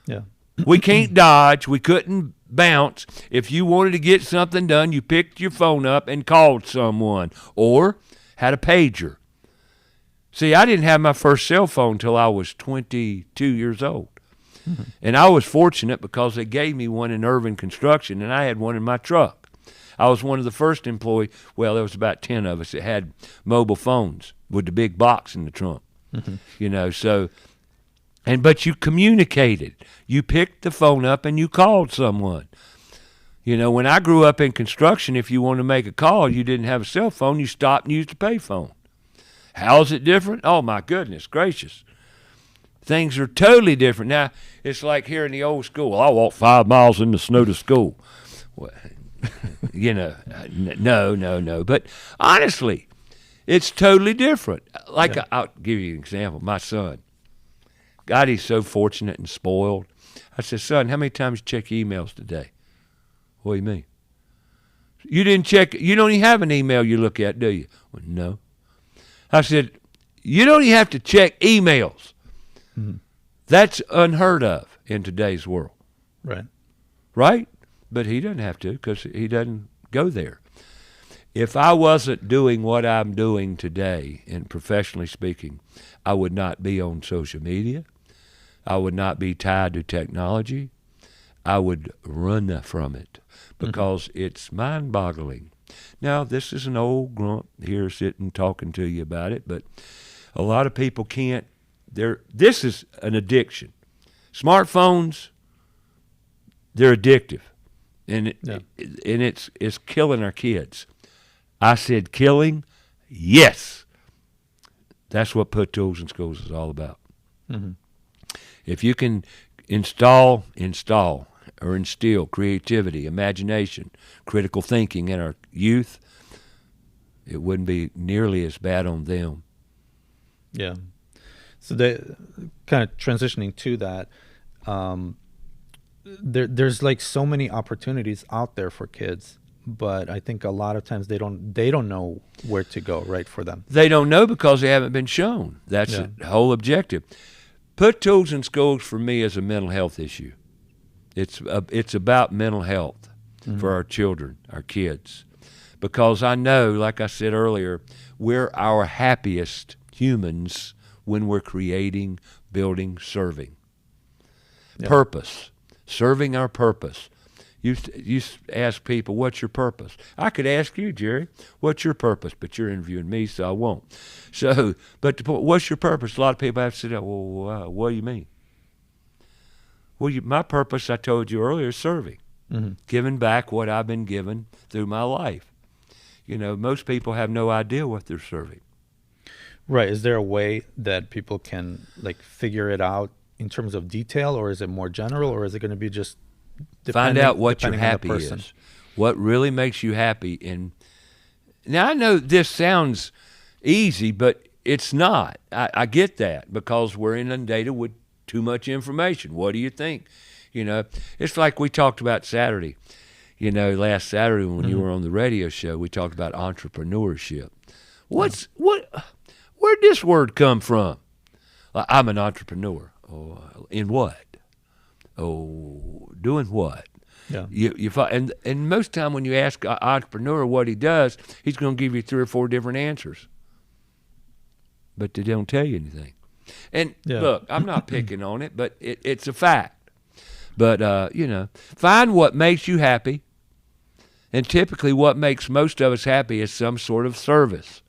Yeah. We can't dodge. We couldn't bounce. If you wanted to get something done, you picked your phone up and called someone or had a pager. See, I didn't have my first cell phone until I was 22 years old. And I was fortunate because they gave me one in Irving Construction, and I had one in my truck. I was one of the first employees. Well, there was about 10 of us that had mobile phones with the big box in the trunk. You know, so, but you communicated. You picked the phone up and you called someone. You know, when I grew up in construction, if you wanted to make a call, you didn't have a cell phone, you stopped and used a payphone. How is it different? Oh, my goodness gracious. Things are totally different. Now, it's like here in the old school. I walked 5 miles in the snow to school. Well, you know, no. But honestly, it's totally different. Like, I'll give you an example. My son, God, he's so fortunate and spoiled. I said, son, how many times you check emails today? What do you mean? You didn't check, you don't even have an email you look at, do you? Well, no. I said, you don't even have to check emails. That's unheard of in today's world. Right. Right? But he doesn't have to because he doesn't go there. If I wasn't doing what I'm doing today, and professionally speaking, I would not be on social media. I would not be tied to technology. I would run from it because it's mind-boggling. Now, this is an old grunt here sitting talking to you about it, but a lot of people can't. This is an addiction. Smartphones, they're addictive, and it's killing our kids. I said killing, yes. That's what Put Tools in Schools is all about. If you can install or instill creativity, imagination, critical thinking in our youth, it wouldn't be nearly as bad on them. Yeah. So they kind of transitioning to that, there's like so many opportunities out there for kids, but I think a lot of times they don't know where to go, right, for them. They don't know because they haven't been shown. That's the whole objective. Put Tools in Schools for me is a mental health issue. It's about mental health for our children, our kids, because I know, like I said earlier, we're our happiest humans when we're creating, building, serving. Purpose, serving our purpose. You ask people, what's your purpose? I could ask you, Jerry, what's your purpose? But you're interviewing me, so I won't. So, but what's your purpose? A lot of people have to say, well, what do you mean? Well, my purpose, I told you earlier, is serving, giving back what I've been given through my life. You know, most people have no idea what they're serving. Right. Is there a way that people can like figure it out in terms of detail, or is it more general, or is it going to be just find out what your happy is, what really makes you happy? And now I know this sounds easy, but it's not. I get that because we're inundated with too much information. What do you think? You know, it's like we talked about Saturday. You know, last Saturday when you were on the radio show, we talked about entrepreneurship. Where'd this word come from? Like, I'm an entrepreneur. Oh, in what? Oh, doing what? Yeah. And most time when you ask an entrepreneur what he does, he's going to give you 3 or 4 different answers. But they don't tell you anything. And look, I'm not picking on it, but it's a fact. But, you know, find what makes you happy. And typically what makes most of us happy is some sort of service.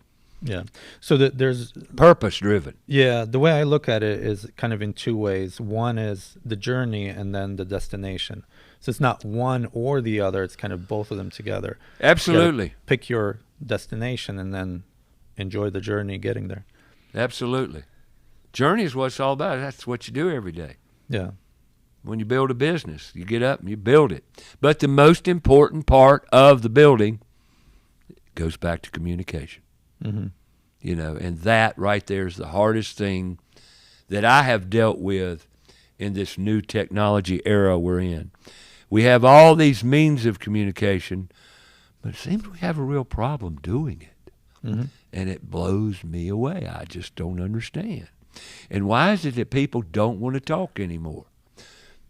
Yeah. So there's Purpose driven. yeah, the way I look at it is kind of in two ways. One is the journey and then the destination. So it's not one or the other, it's kind of both of them together. You gotta Absolutely. pick your destination and then enjoy the journey getting there. Absolutely. Journey is what it's all about. That's what you do every day. Yeah. When you build a business, you get up and you build it. But the most important part of the building goes back to communication. Mm-hmm. You know, and that right there is the hardest thing that I have dealt with in this new technology era we're in. We have all these means of communication, but it seems we have a real problem doing it. Mm-hmm. And it blows me away. I just don't understand. And why is it that people don't want to talk anymore?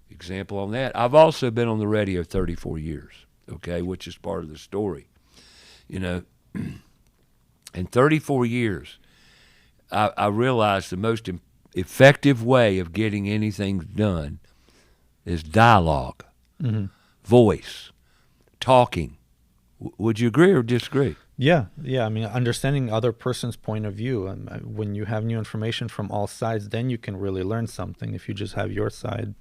Example on that, I've also been on the radio 34 years, okay, which is part of the story. You know, in 34 years, I realized the most effective way of getting anything done is dialogue, Mm-hmm. voice, talking. Would you agree or disagree? Yeah, yeah. I mean, understanding other person's point of view, and when you have new information from all sides, then you can really learn something. If you just have your side,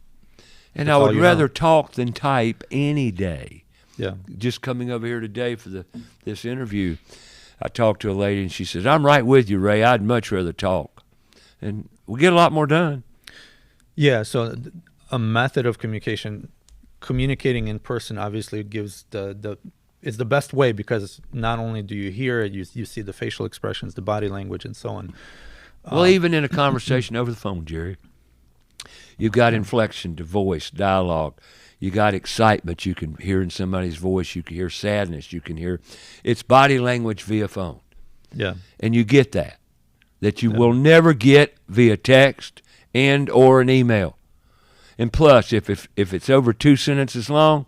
And that's I all would you rather know. talk than type any day. Yeah, Just coming over here today for this interview, I talked to a lady and she says, "I'm right with you, Ray. I'd much rather talk." And we get a lot more done. yeah. So a method of communicating in person, obviously gives is the best way, because not only do you hear it, you see the facial expressions, the body language, and so on. Well, even in a conversation over the phone, Jerry, you've got inflection to voice, dialogue. You got excitement you can hear in somebody's voice. You can hear sadness. You can hear it's body language via phone. Yeah, And you get that you Yeah. will never get via text and or an email. And plus, if it's over 2 sentences long,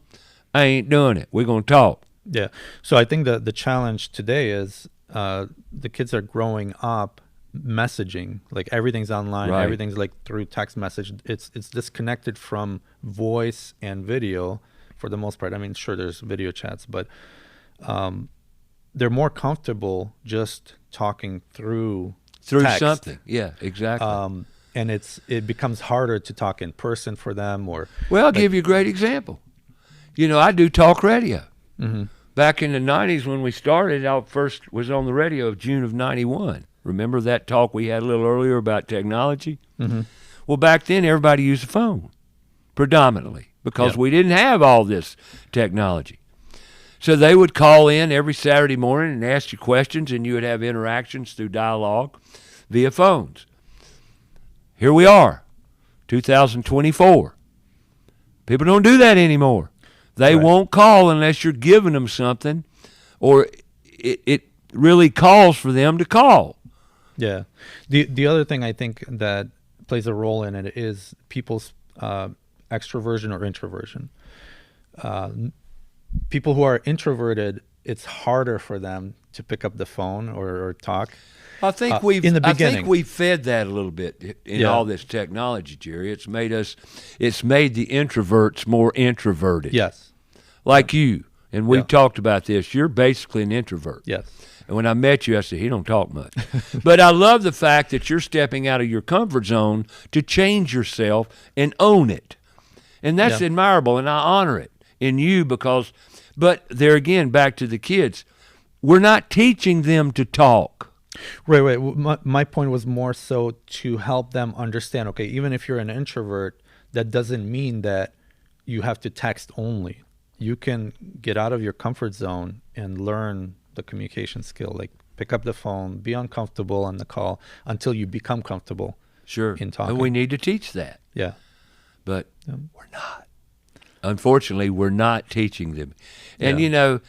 I ain't doing it. We're going to talk. yeah. So I think the challenge today is the kids are growing up messaging, like everything's online, Right. everything's like through text message. It's disconnected from voice and video for the most part. I mean, sure, there's video chats, but they're more comfortable just talking through text. Something. Yeah, exactly. And it becomes harder to talk in person for them, or Well, I'll give you a great example. You know, I do talk radio. mm-hmm. Back in the 90s when we started, I first was on the radio of June of 91. Remember that talk we had a little earlier about technology? Mm-hmm. Well, back then everybody used a phone predominantly because Yeah. we didn't have all this technology. So they would call in every Saturday morning and ask you questions, and you would have interactions through dialogue via phones. Here we are, 2024. People don't do that anymore. They Right. won't call unless you're giving them something, or it really calls for them to call. Yeah. The other thing I think that plays a role in it is people's extroversion or introversion. People who are introverted, it's harder for them to pick up the phone or talk. I think in the I beginning. think we fed that a little bit in Yeah. all this technology, Jerry. It's made the introverts more introverted. Yes. Like you. And we Yeah. talked about this. You're basically an introvert. Yes. And when I met you, I said, he don't talk much. But I love the fact that you're stepping out of your comfort zone to change yourself and own it. And that's Yeah. admirable, and I honor it in you but there again, back to the kids, we're not teaching them to talk. Right. My point was more so to help them understand, okay, even if you're an introvert, that doesn't mean that you have to text only. You can get out of your comfort zone and learn the communication skill, like pick up the phone, be uncomfortable on the call until you become comfortable. Sure. In talking. And we need to teach that. Yeah. But Yeah. we're not. Unfortunately, we're not teaching them. And, Yeah. you know,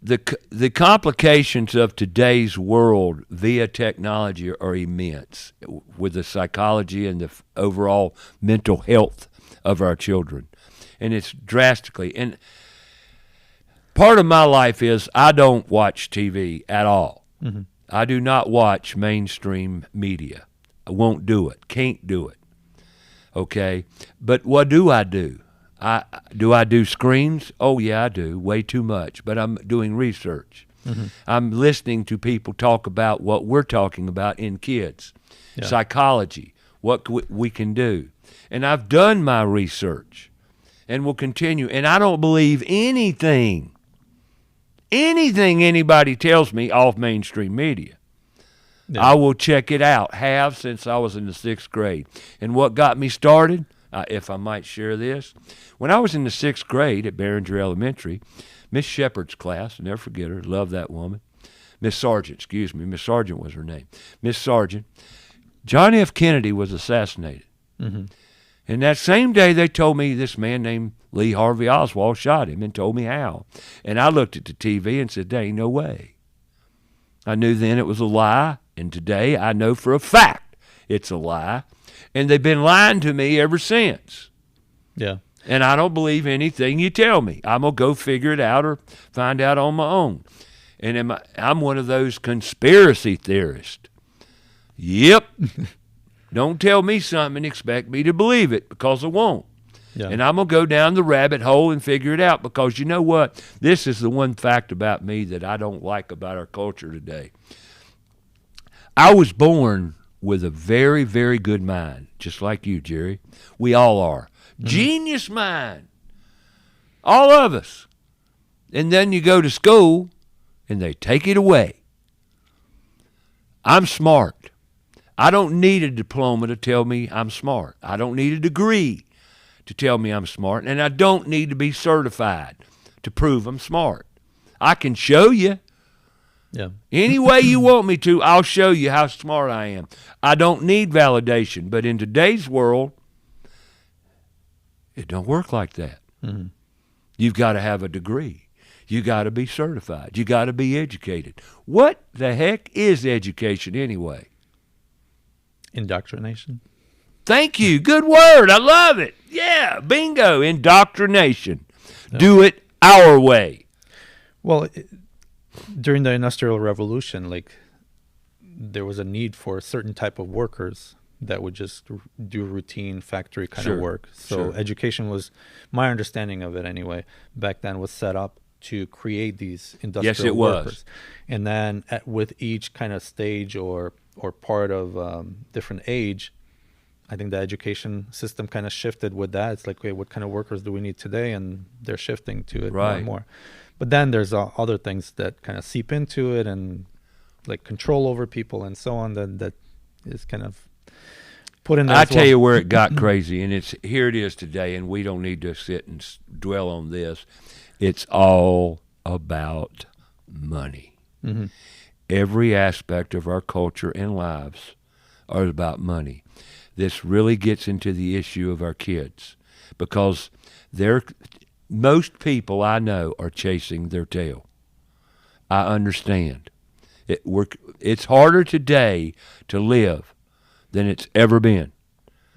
the complications of today's world via technology are immense with the psychology and the overall mental health of our children. And it's drastically. And part of my life is I don't watch TV at all. Mm-hmm. I do not watch mainstream media. I won't do it. Can't do it. Okay? But what do? Do I do screens? Oh, yeah, I do. Way too much. But I'm doing research. I'm listening to people talk about what we're talking about in kids, psychology, what we can do. And I've done my research and will continue. And I don't believe anything anybody tells me off mainstream media. Yeah. I will check it out, have since I was in the 6th grade. And what got me started, if I might share this, when I was in the 6th grade at Barringer Elementary, Miss Shepard's class, I'll never forget her, love that woman. Miss Sargent was her name. Miss Sargent. John F. Kennedy was assassinated. Mm-hmm. And that same day they told me this man named Lee Harvey Oswald shot him and told me how. And I looked at the TV and said, there ain't no way. I knew then it was a lie, and today I know for a fact it's a lie. And they've been lying to me ever since. Yeah. And I don't believe anything you tell me. I'm going to go figure it out or find out on my own. And I'm one of those conspiracy theorists. Yep. Don't tell me something and expect me to believe it, because I won't. Yeah. And I'm going to go down the rabbit hole and figure it out, because you know what? This is the one fact about me that I don't like about our culture today. I was born with a very, very good mind, just like you, Jerry. We all are. Mm-hmm. Genius mind. All of us. And then you go to school and they take it away. I'm smart. I don't need a diploma to tell me I'm smart. I don't need a degree to tell me I'm smart. And I don't need to be certified to prove I'm smart. I can show you. Yeah. Any way you want me to, I'll show you how smart I am. I don't need validation. But in today's world, it don't work like that. Mm-hmm. You've got to have a degree. You got to be certified. You got to be educated. What the heck is education anyway? Indoctrination. Thank you. Good word. I love it. Yeah, bingo. Indoctrination. Yeah. Do it our way. Well, during the Industrial Revolution, there was a need for a certain type of workers that would just do routine factory kind of work. So education was, my understanding of it anyway, back then was set up to create these industrial workers. And then with each kind of stage or part of different age, I think the education system kind of shifted with that. It's like, okay, what kind of workers do we need today? And they're shifting to it more and more. But then there's other things that kind of seep into it, and like control over people and so on, that is kind of put in there. I tell you where it got crazy, and here it is today, and we don't need to sit and dwell on this. It's all about money. Mm-hmm. Every aspect of our culture and lives are about money. This really gets into the issue of our kids, because most people I know are chasing their tail. I understand. It's harder today to live than it's ever been.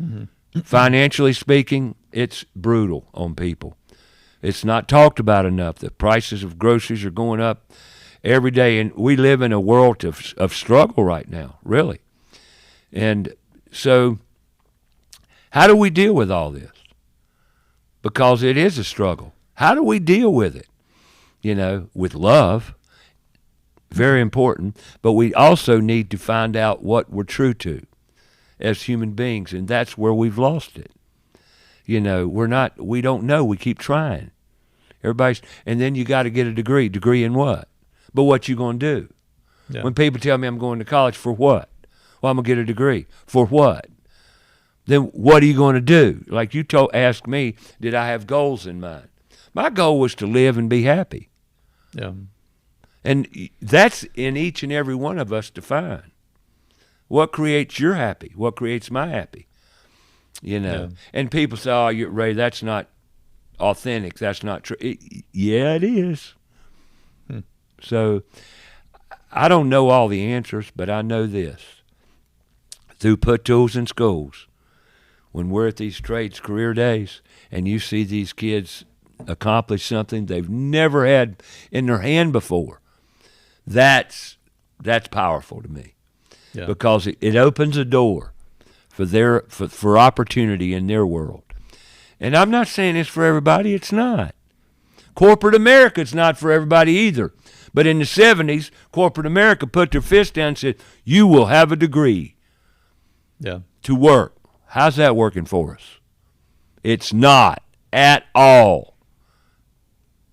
Mm-hmm. Financially speaking, it's brutal on people. It's not talked about enough. The prices of groceries are going up every day, and we live in a world of struggle right now, really. And so how do we deal with all this? Because it is a struggle. How do we deal with it? With love, very important, but we also need to find out what we're true to as human beings, and that's where we've lost it. We don't know, we keep trying. And then you got to get a degree. Degree in what? But what you going to do? Yeah. When people tell me I'm going to college, for what? Well, I'm going to get a degree. For what? Then what are you going to do? Like you asked me, did I have goals in mind? My goal was to live and be happy. Yeah. And that's in each and every one of us to find. What creates your happy? What creates my happy? Yeah. And people say, oh, Ray, that's not authentic. That's not true. Yeah, it is. So I don't know all the answers, but I know this. Through put tools in schools, when we're at these trades career days and you see these kids accomplish something they've never had in their hand before, that's powerful to me. Yeah. Because it opens a door for opportunity in their world. And I'm not saying it's for everybody. It's not. Corporate America, it's not for everybody either. But in the 70s, corporate America put their fist down and said, you will have a degree to work. How's that working for us? It's not at all.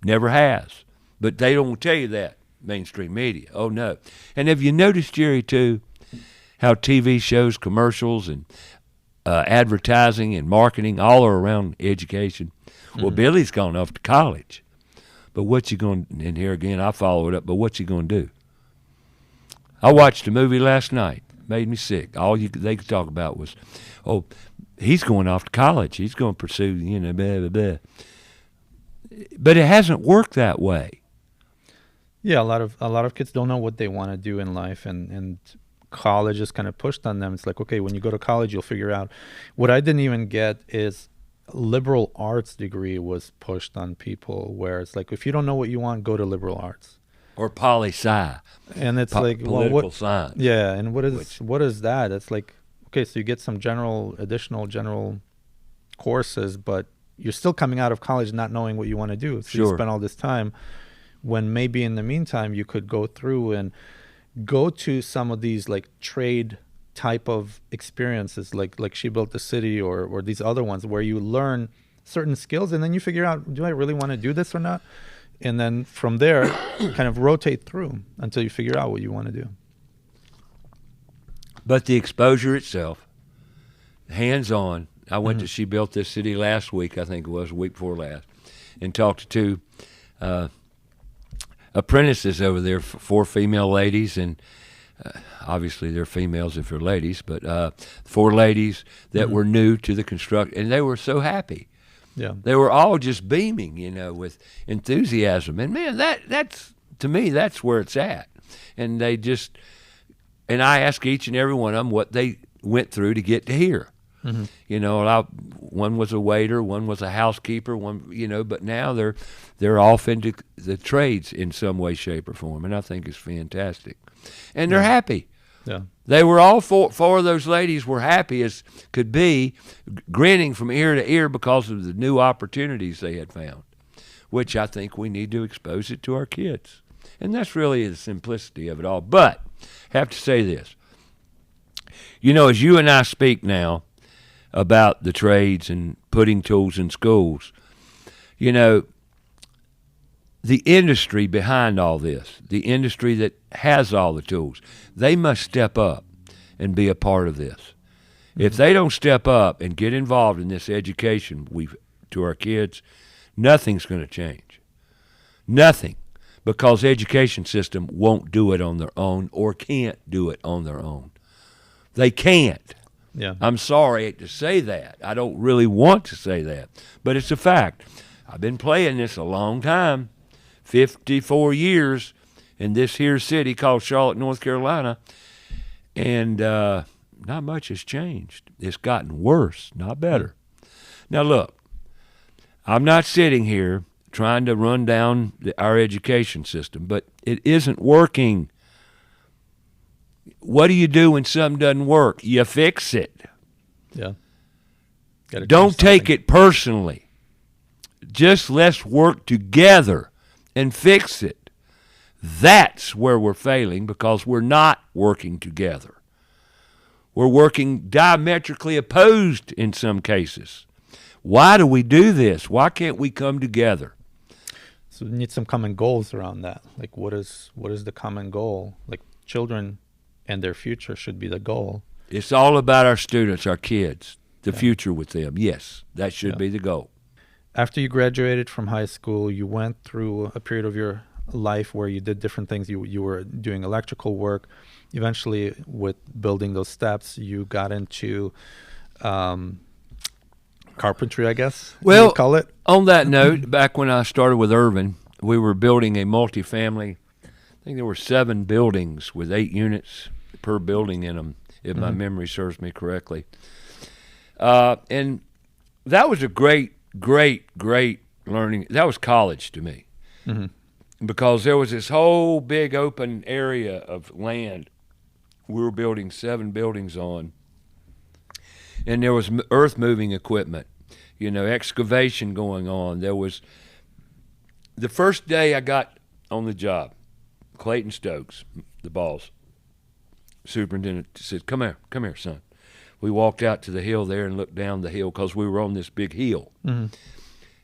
Never has. But they don't tell you that, mainstream media. Oh, no. And have you noticed, Jerry, too, how TV shows, commercials, and advertising and marketing all are around education? Well, Billy's gone off to college. But what's he going to, and here again, I follow it up, but what's he going to do? I watched a movie last night. Made me sick. All they could talk about was, oh, he's going off to college. He's going to pursue, blah, blah, blah. But it hasn't worked that way. Yeah, a lot of kids don't know what they want to do in life, and college is kind of pushed on them. It's like, okay, when you go to college, you'll figure out. What I didn't even get is liberal arts degree was pushed on people, where it's like, if you don't know what you want, go to liberal arts. Or poli-sci. And it's like, political science. Yeah, and what is that? It's like, okay, so you get some additional general courses, but you're still coming out of college not knowing what you want to do. So you spend all this time, when maybe in the meantime you could go through and go to some of these like trade type of experiences, like She Built the City or these other ones, where you learn certain skills and then you figure out, do I really want to do this or not? And then from there, kind of rotate through until you figure out what you want to do. But the exposure itself, hands-on. I went to She Built This City last week, I think it was, a week before last, and talked to apprentices over there, 4 female ladies, and obviously they're females if they're ladies, but 4 ladies that were new to the construction, and they were so happy. Yeah, they were all just beaming, with enthusiasm. And man, that's to me, that's where it's at. And I ask each and every one of them what they went through to get to here. One was a waiter, one was a housekeeper, but now they're off into the trades in some way, shape, or form, and I think it's fantastic. And they're happy. Yeah. They were all 4 of those ladies were happy as could be, grinning from ear to ear because of the new opportunities they had found, which I think we need to expose it to our kids. And that's really the simplicity of it all. But I have to say this. As you and I speak now about the trades and putting tools in schools, the industry behind all this, the industry that has all the tools, they must step up and be a part of this. If they don't step up and get involved in this education to our kids, nothing's going to change. Nothing. Because the education system won't do it on their own or can't do it on their own. They can't. Yeah. I'm sorry to say that. I don't really want to say that. But it's a fact. I've been playing this a long time. 54 years in this here city called Charlotte, North Carolina, and not much has changed. It's gotten worse, not better. Now look, I'm not sitting here trying to run down our education system, but it isn't working. What do you do when something doesn't work? You fix it. Yeah. Don't take it personally. Just let's work together and fix it. That's where we're failing, because we're not working together. We're working diametrically opposed in some cases. Why do we do this? Why can't we come together? So we need some common goals around that. Like, what is the common goal? Like, children and their future should be the goal. It's all about our students, our kids, the future with them. Yes, that should be the goal. After you graduated from high school, you went through a period of your life where you did different things. You were doing electrical work. Eventually, with building those steps, you got into carpentry, I guess. Well, you call it. On that note, back when I started with Irvin, we were building a multifamily. I think there were 7 buildings with 8 units per building in them, if my memory serves me correctly. And that was a great learning. That was college to me, because there was this whole big open area of land we were building 7 buildings on, and there was earth moving equipment, excavation going on. There was, the first day I got on the job, Clayton Stokes, the boss. Superintendent said, come here, son. We walked out to the hill there and looked down the hill because we were on this big hill. Mm-hmm.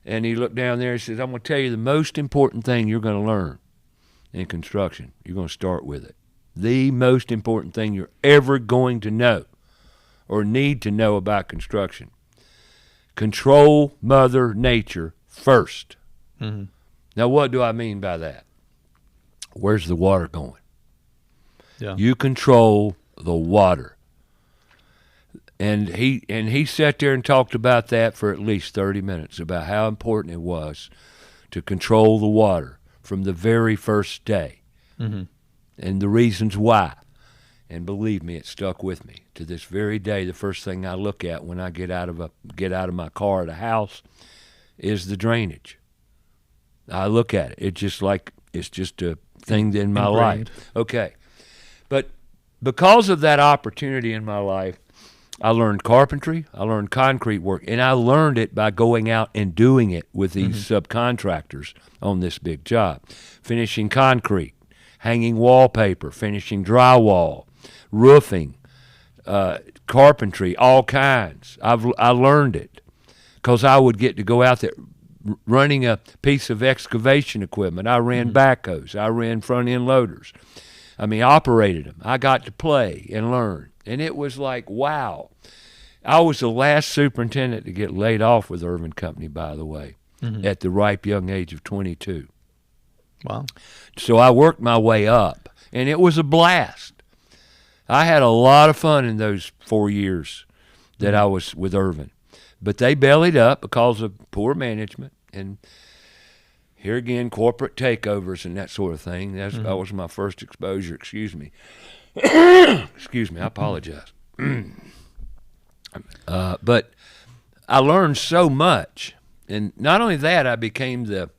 And he looked down there and says, I'm going to tell you the most important thing you're going to learn in construction. You're going to start with it. The most important thing you're ever going to know or need to know about construction. Control Mother Nature first. Mm-hmm. Now, what do I mean by that? Where's the water going? Yeah. You control the water. And he sat there and talked about that for at least 30 minutes, about how important it was to control the water from the very first day. Mm-hmm. And the reasons why. And believe me, it stuck with me to this very day. The first thing I look at when I get out of my car at a house is the drainage. I look at it. It's just a thing in my Ingrained. life. Okay. But because of that opportunity in my life, I learned carpentry, I learned concrete work, and I learned it by going out and doing it with these subcontractors on this big job. Finishing concrete, hanging wallpaper, finishing drywall, roofing, carpentry, all kinds. I learned it because I would get to go out there running a piece of excavation equipment. I ran backhoes. I ran front-end loaders. I mean, operated them. I got to play and learn. And it was like, wow. I was the last superintendent to get laid off with Irvin Company, by the way, at the ripe young age of 22. Wow. So I worked my way up, and it was a blast. I had a lot of fun in those 4 years that I was with Irvin. But they bellied up because of poor management and here again, corporate takeovers and that sort of thing. That was my first exposure. Excuse me. Excuse me. I apologize. But I learned so much. And not only that, I became the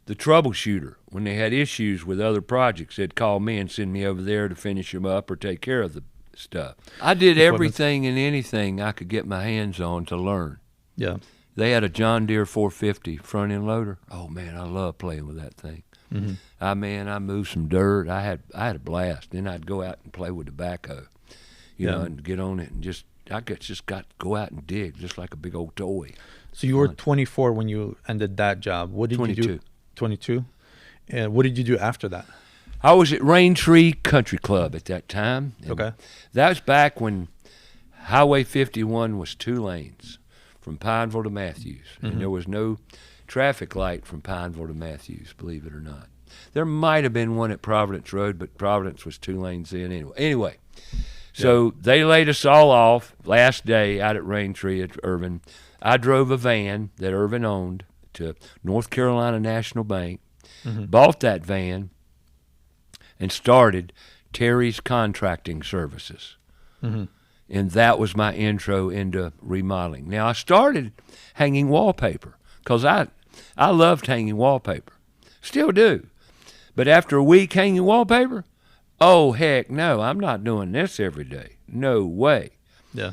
troubleshooter. When they had issues with other projects, they'd call me and send me over there to finish them up or take care of the stuff. I did everything and anything I could get my hands on to learn. Yeah. They had a John Deere 450 front-end loader. Oh, man, I love playing with that thing. Mm-hmm. I moved some dirt. I had a blast. Then I'd go out and play with the backhoe, you know, and get on it and I just got to go out and dig just like a big old toy. So you were 24 when you ended that job. What did 22. you do? 22. And what did you do after that? I was at Rain Tree Country Club at that time. Okay. That was back when Highway 51 was 2 lanes from Pineville to Matthews. And there was no traffic light from Pineville to Matthews, believe it or not. There might have been one at Providence Road, but Providence was 2 lanes in anyway. So they laid us all off last day out at Rain Tree at Irvin. I drove a van that Irvin owned to North Carolina National Bank, bought that van, and started Terry's Contracting Services. And that was my intro into remodeling. Now, I started hanging wallpaper because I loved hanging wallpaper. Still do. But after a week hanging wallpaper, oh, heck no, I'm not doing this every day. No way. Yeah.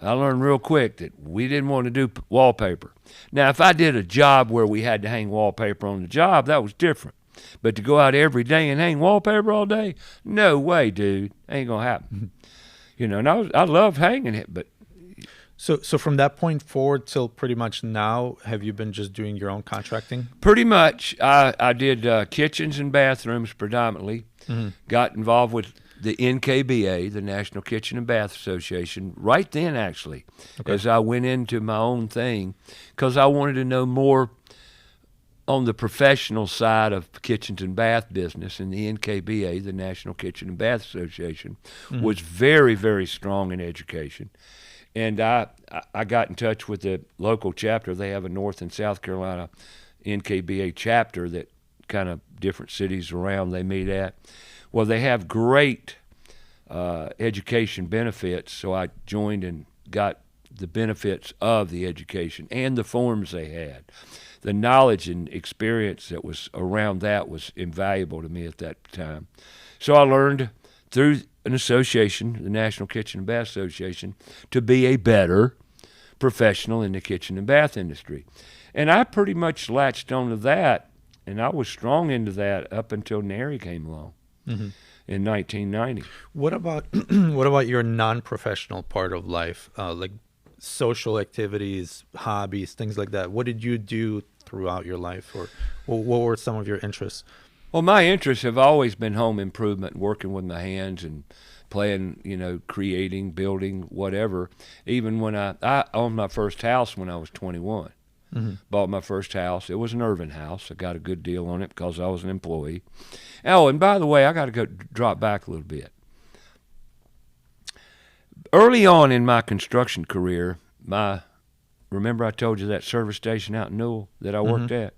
I learned real quick that we didn't want to do wallpaper. Now, if I did a job where we had to hang wallpaper on the job, that was different. But to go out every day and hang wallpaper all day, no way, dude. Ain't going to happen. You know, and I loved hanging it, but... So from that point forward till pretty much now, have you been just doing your own contracting? Pretty much. I did kitchens and bathrooms predominantly. Got involved with the NKBA, the National Kitchen and Bath Association, right then, actually, as I went into my own thing, because I wanted to know more on the professional side of kitchens and bath business. And the NKBA, the National Kitchen and Bath Association, was very, very strong in education. And I got in touch with the local chapter. They have a North and South Carolina NKBA chapter that kind of different cities around they meet at. Well, they have great education benefits, so I joined and got the benefits of the education and the forms they had. The knowledge and experience that was around that was invaluable to me at that time. So I learned through an association, the National Kitchen and Bath Association, to be a better professional in the kitchen and bath industry. And I pretty much latched onto that, and I was strong into that up until NARI came along. in 1990. What about what about your non-professional part of life, like social activities, hobbies, things like that? What did you do throughout your life, or what were some of your interests? Well, my interests have always been home improvement, working with my hands and playing, creating, building, whatever. Even when I owned my first house when I was 21. Bought my first house. It was an Irvin house. I got a good deal on it because I was an employee. Oh, and by the way, I got to go drop back a little bit. Early on in my construction career, remember I told you that service station out in Newell that I worked at?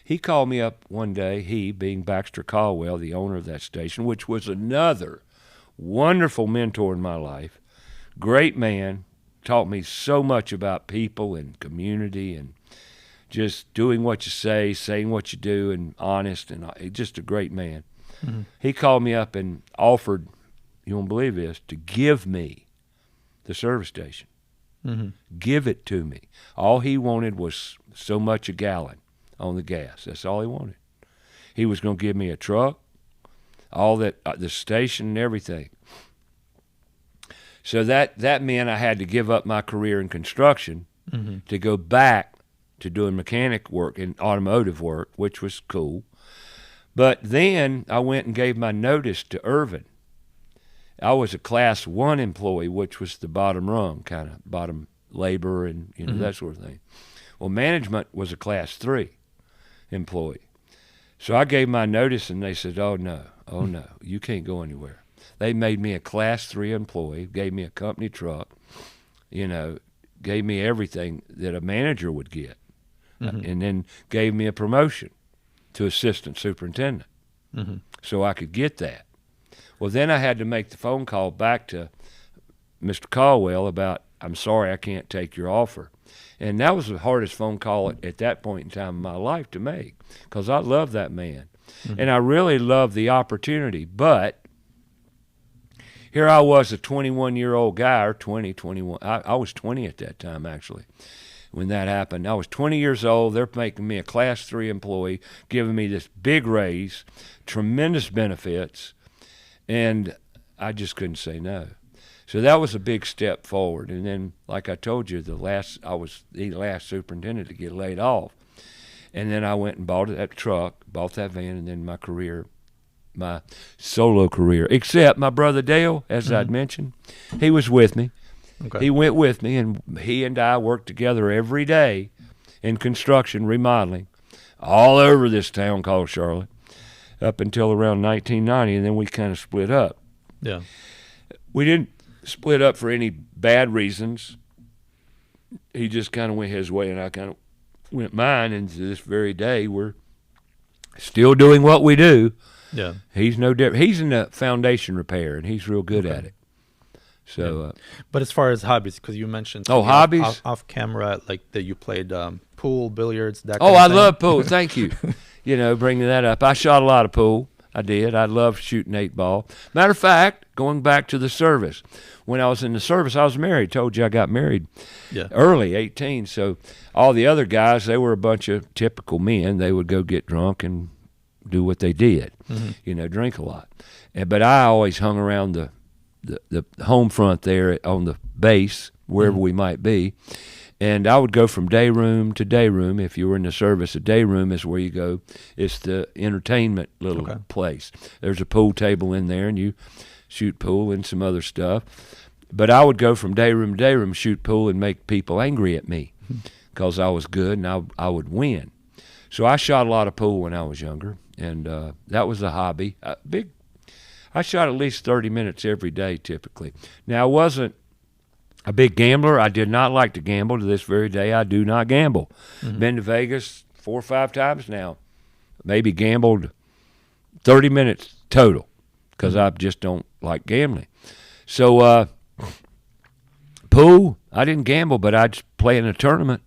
He called me up one day, he being Baxter Caldwell, the owner of that station, which was another wonderful mentor in my life. Great man, taught me so much about people and community and just doing what you say, saying what you do, and honest, and just a great man. He called me up and offered, you won't believe this, to give me the service station. Give it to me. All he wanted was so much a gallon on the gas. That's all he wanted. He was going to give me a truck, all that, the station and everything. So that meant I had to give up my career in construction to go back to doing mechanic work and automotive work, which was cool. But then I went and gave my notice to Irvin. I was a Class 1 employee, which was the bottom rung, kind of bottom labor and that sort of thing. Well, management was a Class 3 employee. So I gave my notice, and they said, oh, no, you can't go anywhere. They made me a Class 3 employee, gave me a company truck, gave me everything that a manager would get, and then gave me a promotion to assistant superintendent so I could get that. Well, then I had to make the phone call back to Mr. Caldwell about, I'm sorry, I can't take your offer. And that was the hardest phone call at that point in time in my life to make, because I love that man. And I really loved the opportunity. But here I was, a 21-year-old guy, or 21. I was 20 at that time, actually, when that happened. I was 20 years old. They're making me a Class 3 employee, giving me this big raise, tremendous benefits, and I just couldn't say no. So that was a big step forward. And then, like I told you, I was the last superintendent to get laid off. And then I went and bought that truck, bought that van, and then my solo career. Except my brother Dale, as I'd mentioned, he was with me. Okay. He went with me, and he and I worked together every day in construction, remodeling, all over this town called Charlotte, up until around 1990, and then we kind of split up. Yeah. We didn't split up for any bad reasons. He just kind of went his way, and I kind of went mine, and to this very day, we're still doing what we do. Yeah. He's no different. He's in the foundation repair, and he's real good at it. So, but as far as hobbies, because you mentioned hobbies off camera, like that you played pool, billiards, that. I love pool. Thank you. Bringing that up. I shot a lot of pool. I did. I loved shooting 8-ball. Matter of fact, going back to the service, when I was in the service, I was married. Told you I got married early, 18. So all the other guys, they were a bunch of typical men. They would go get drunk and do what they did, drink a lot. But I always hung around the home front there on the base, wherever we might be. And I would go from day room to day room. If you were in the service, a day room is where you go. It's the entertainment little place. There's a pool table in there, and you shoot pool and some other stuff. But I would go from day room to day room, shoot pool, and make people angry at me because I was good and I would win. So I shot a lot of pool when I was younger, and that was a hobby. I shot at least 30 minutes every day typically. Now, I wasn't a big gambler. I did not like to gamble. To this very day, I do not gamble. Been to Vegas 4 or 5 times now. Maybe gambled 30 minutes total because I just don't like gambling. So pool, I didn't gamble, but I'd play in a tournament.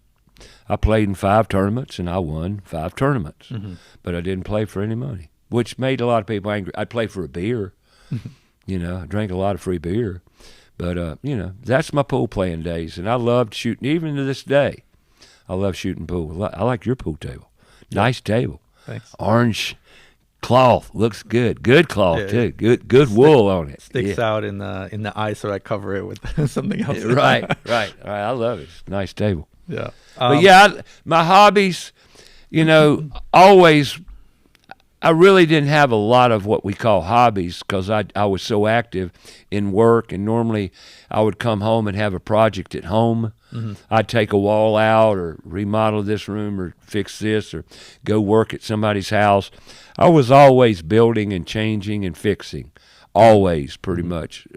I played in 5 tournaments, and I won 5 tournaments. But I didn't play for any money, which made a lot of people angry. I'd play for a beer. I drank a lot of free beer. But, that's my pool playing days, and I loved shooting. Even to this day, I love shooting pool. I like your pool table. Nice table. Thanks. Orange Cloth looks good. Good cloth Yeah, too. Good wool on it. Sticks out in the ice, so I cover it with something else. Right. I love it. It's a nice table. Yeah. But yeah, my hobbies, always. I really didn't have a lot of what we call hobbies because I was so active in work, and normally I would come home and have a project at home. Mm-hmm. I'd take a wall out or remodel this room or fix this or go work at somebody's house. I was always building and changing and fixing, always pretty much,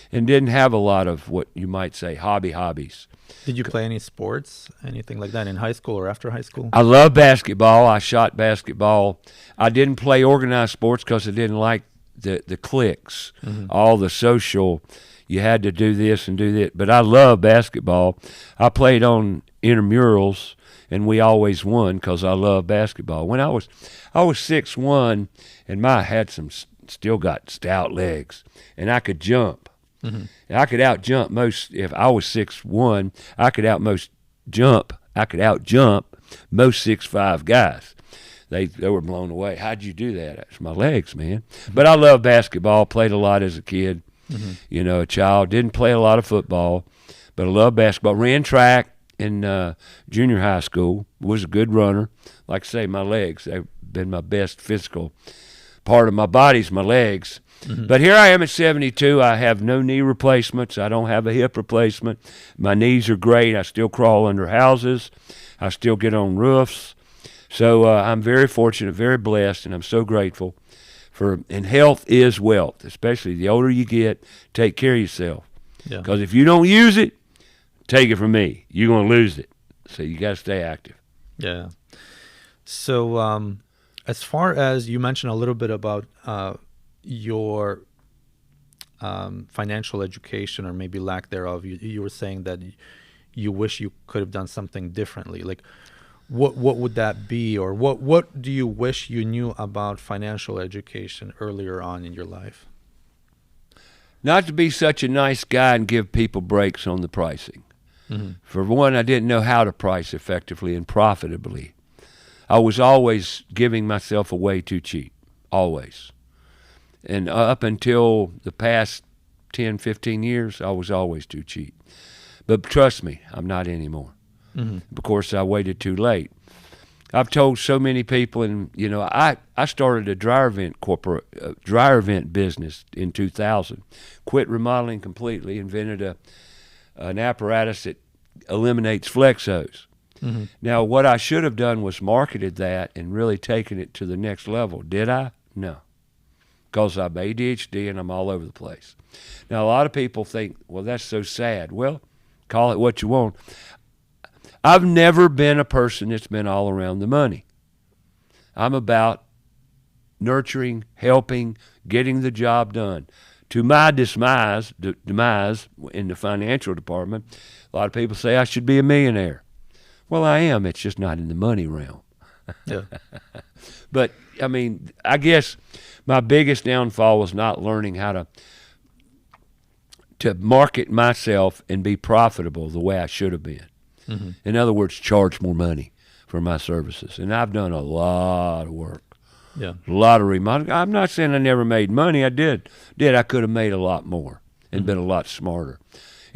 and didn't have a lot of what you might say hobbies. Did you play any sports, anything like that in high school or after high school? I love basketball. I shot basketball. I didn't play organized sports because I didn't like the cliques, all the social. You had to do this and do that. But I love basketball. I played on intramurals, and we always won because I love basketball. When I was 6'1", and I had still got stout legs, and I could jump. Mm-hmm. I could out jump most. If I was 6'1", I could out jump most 6'5" guys. They were blown away. How'd you do that? That's my legs, man. Mm-hmm. But I love basketball. Played a lot as a kid. Mm-hmm. A child. Didn't play a lot of football, but I love basketball. Ran track in junior high school. Was a good runner. Like I say, my legs. They've been my best physical part of my body's my legs. Mm-hmm. But here I am at 72. I have no knee replacements. I don't have a hip replacement. My knees are great. I still crawl under houses. I still get on roofs. So I'm very fortunate, very blessed, and I'm so grateful and health is wealth, especially the older you get. Take care of yourself. Because if you don't use it, take it from me, you're going to lose it. So you got to stay active. Yeah. So as far as you mentioned a little bit about your financial education or maybe lack thereof, you were saying that you wish you could have done something differently. Like, what would that be, or what do you wish you knew about financial education earlier on in your life? Not to be such a nice guy and give people breaks on the pricing. Mm-hmm. For one, I didn't know how to price effectively and profitably. I was always giving myself away too cheap, always. And up until the past 10, 15 years, I was always too cheap. But trust me, I'm not anymore. Mm-hmm. Of course, I waited too late. I've told so many people, and I started a dryer vent business in 2000. Quit remodeling completely, invented an apparatus that eliminates flex hose. Mm-hmm. Now, what I should have done was marketed that and really taken it to the next level. Did I? No. Because I'm ADHD and I'm all over the place. Now, a lot of people think, well, that's so sad. Well, call it what you want. I've never been a person that's been all around the money. I'm about nurturing, helping, getting the job done. To my demise in the financial department, a lot of people say I should be a millionaire. Well, I am. It's just not in the money realm. Yeah. But, I guess my biggest downfall was not learning how to market myself and be profitable the way I should have been. Mm-hmm. In other words, charge more money for my services. And I've done a lot of work. Yeah. A lot of remodeling. I'm not saying I never made money. I did. I could have made a lot more and been a lot smarter.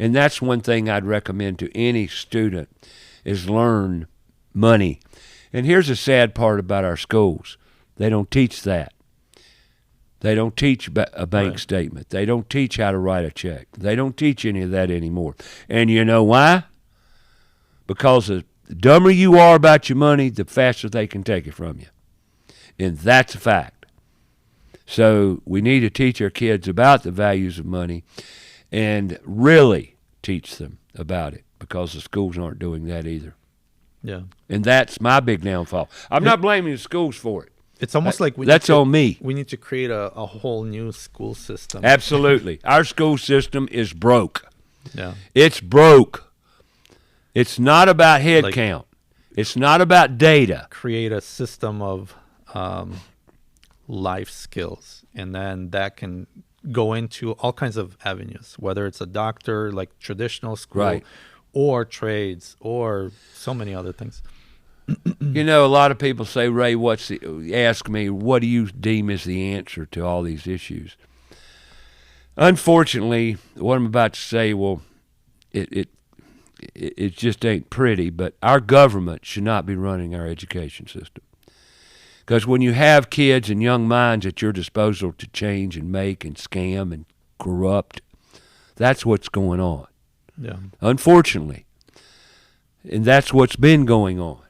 And that's one thing I'd recommend to any student is learn money. And here's the sad part about our schools. They don't teach that. They don't teach a bank statement. They don't teach how to write a check. They don't teach any of that anymore. And you know why? Because the dumber you are about your money, the faster they can take it from you. And that's a fact. So we need to teach our kids about the values of money and really teach them about it, because the schools aren't doing that either. Yeah. And that's my big downfall. I'm not blaming the schools for it. It's almost like that's on me. We need to create a whole new school system. Absolutely. Our school system is broke. Yeah. It's broke. It's not about head count. It's not about data. Create a system of life skills, and then that can go into all kinds of avenues, whether it's a doctor, like traditional school, or trades, or so many other things. You know, a lot of people say, Ray, ask me, what do you deem as the answer to all these issues? Unfortunately, what I'm about to say, well, it just ain't pretty, but our government should not be running our education system. Because when you have kids and young minds at your disposal to change and make and scam and corrupt, that's what's going on. Yeah. Unfortunately. And that's what's been going on.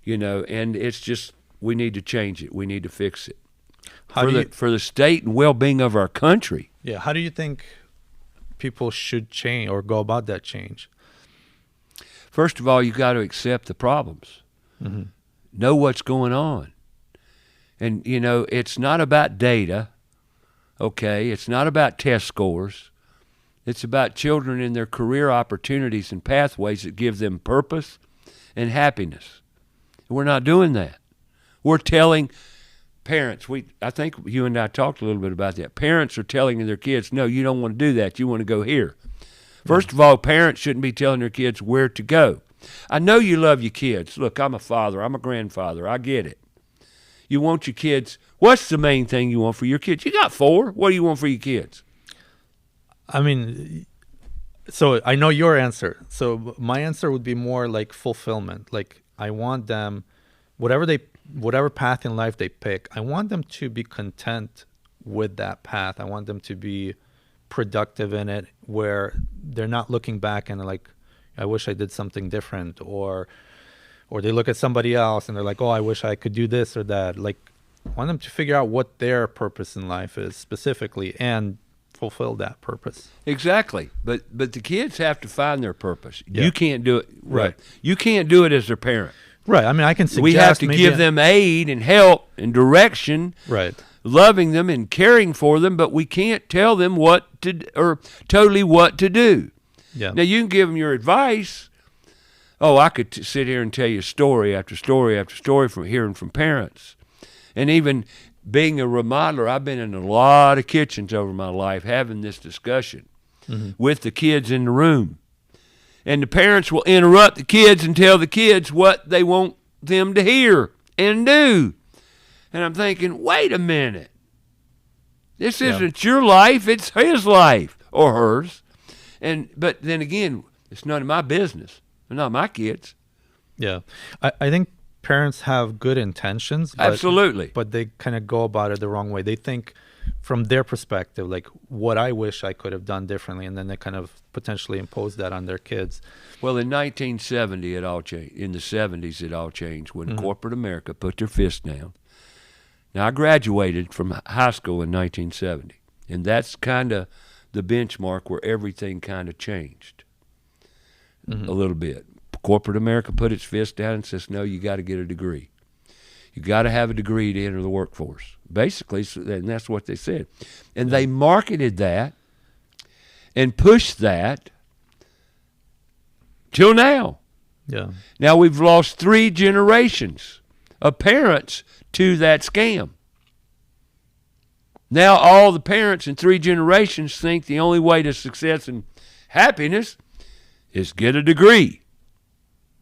You know, and it's just, we need to change it. We need to fix it. For the state and well-being of our country. Yeah. How do you think people should change or go about that change? First of all, you got to accept the problems. Mm-hmm. Know what's going on. And, you know, it's not about data, okay? It's not about test scores. It's about children and their career opportunities and pathways that give them purpose and happiness. We're not doing that. We're telling parents, I think you and I talked a little bit about that. Parents are telling their kids, no, you don't want to do that. You want to go here. First of all, parents shouldn't be telling their kids where to go. I know you love your kids. Look, I'm a father. I'm a grandfather. I get it. You want your kids. What's the main thing you want for your kids? You got 4. What do you want for your kids? I mean, so I know your answer. So my answer would be more like fulfillment. Like I want them, whatever path in life they pick, I want them to be content with that path. I want them to be productive in it, where they're not looking back and they're like, I wish I did something different, or they look at somebody else and they're like, oh, I wish I could do this or that. Like, I want them to figure out what their purpose in life is specifically and fulfill that purpose. Exactly. But the kids have to find their purpose. Yeah. You can't do it. Right. You can't do it as their parent. Right. I mean, I can suggest we have to give them aid and help and direction. Right. Loving them and caring for them, but we can't tell them what to do. Yeah. Now, you can give them your advice. Oh, I could sit here and tell you story after story after story from hearing from parents. And even being a remodeler, I've been in a lot of kitchens over my life having this discussion with the kids in the room. And the parents will interrupt the kids and tell the kids what they want them to hear and do. And I'm thinking, wait a minute. This isn't your life, it's his life or hers. But then again, it's none of my business. They're not my kids. Yeah. I think parents have good intentions. Absolutely. But they kind of go about it the wrong way. They think from their perspective, like what I wish I could have done differently. And then they kind of potentially impose that on their kids. Well, in 1970, it all changed. In the 70s, it all changed when corporate America put their fist down. Now, I graduated from high school in 1970. And that's kind of the benchmark where everything kind of changed a little bit. Corporate America put its fist down and says, no, you got to get a degree. You got to have a degree to enter the workforce. Basically, and that's what they said. And they marketed that and pushed that till now. Yeah. Now we've lost 3 generations of parents to that scam. Now all the parents in 3 generations think the only way to success and happiness is get a degree.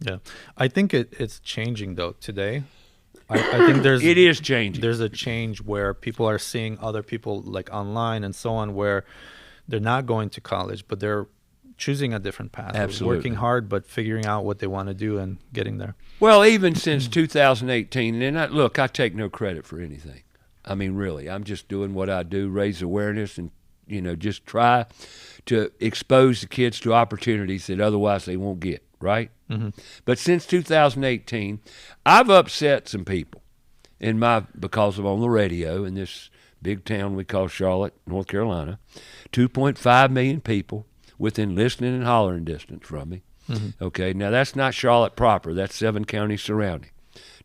Yeah. I think it's changing, though, today. I think it is changing. There's a change where people are seeing other people like online and so on, where they're not going to college, but they're choosing a different path. Absolutely. Working hard, but figuring out what they want to do and getting there. Well, even since 2018, and I take no credit for anything. I mean, really, I'm just doing what I do, raise awareness, and just try to expose the kids to opportunities that otherwise they won't get, right? Mm-hmm. But since 2018, I've upset some people because of on the radio in this big town we call Charlotte, North Carolina, 2.5 million people within listening and hollering distance from me. Mm-hmm. Okay, now that's not Charlotte proper. That's 7 counties surrounding.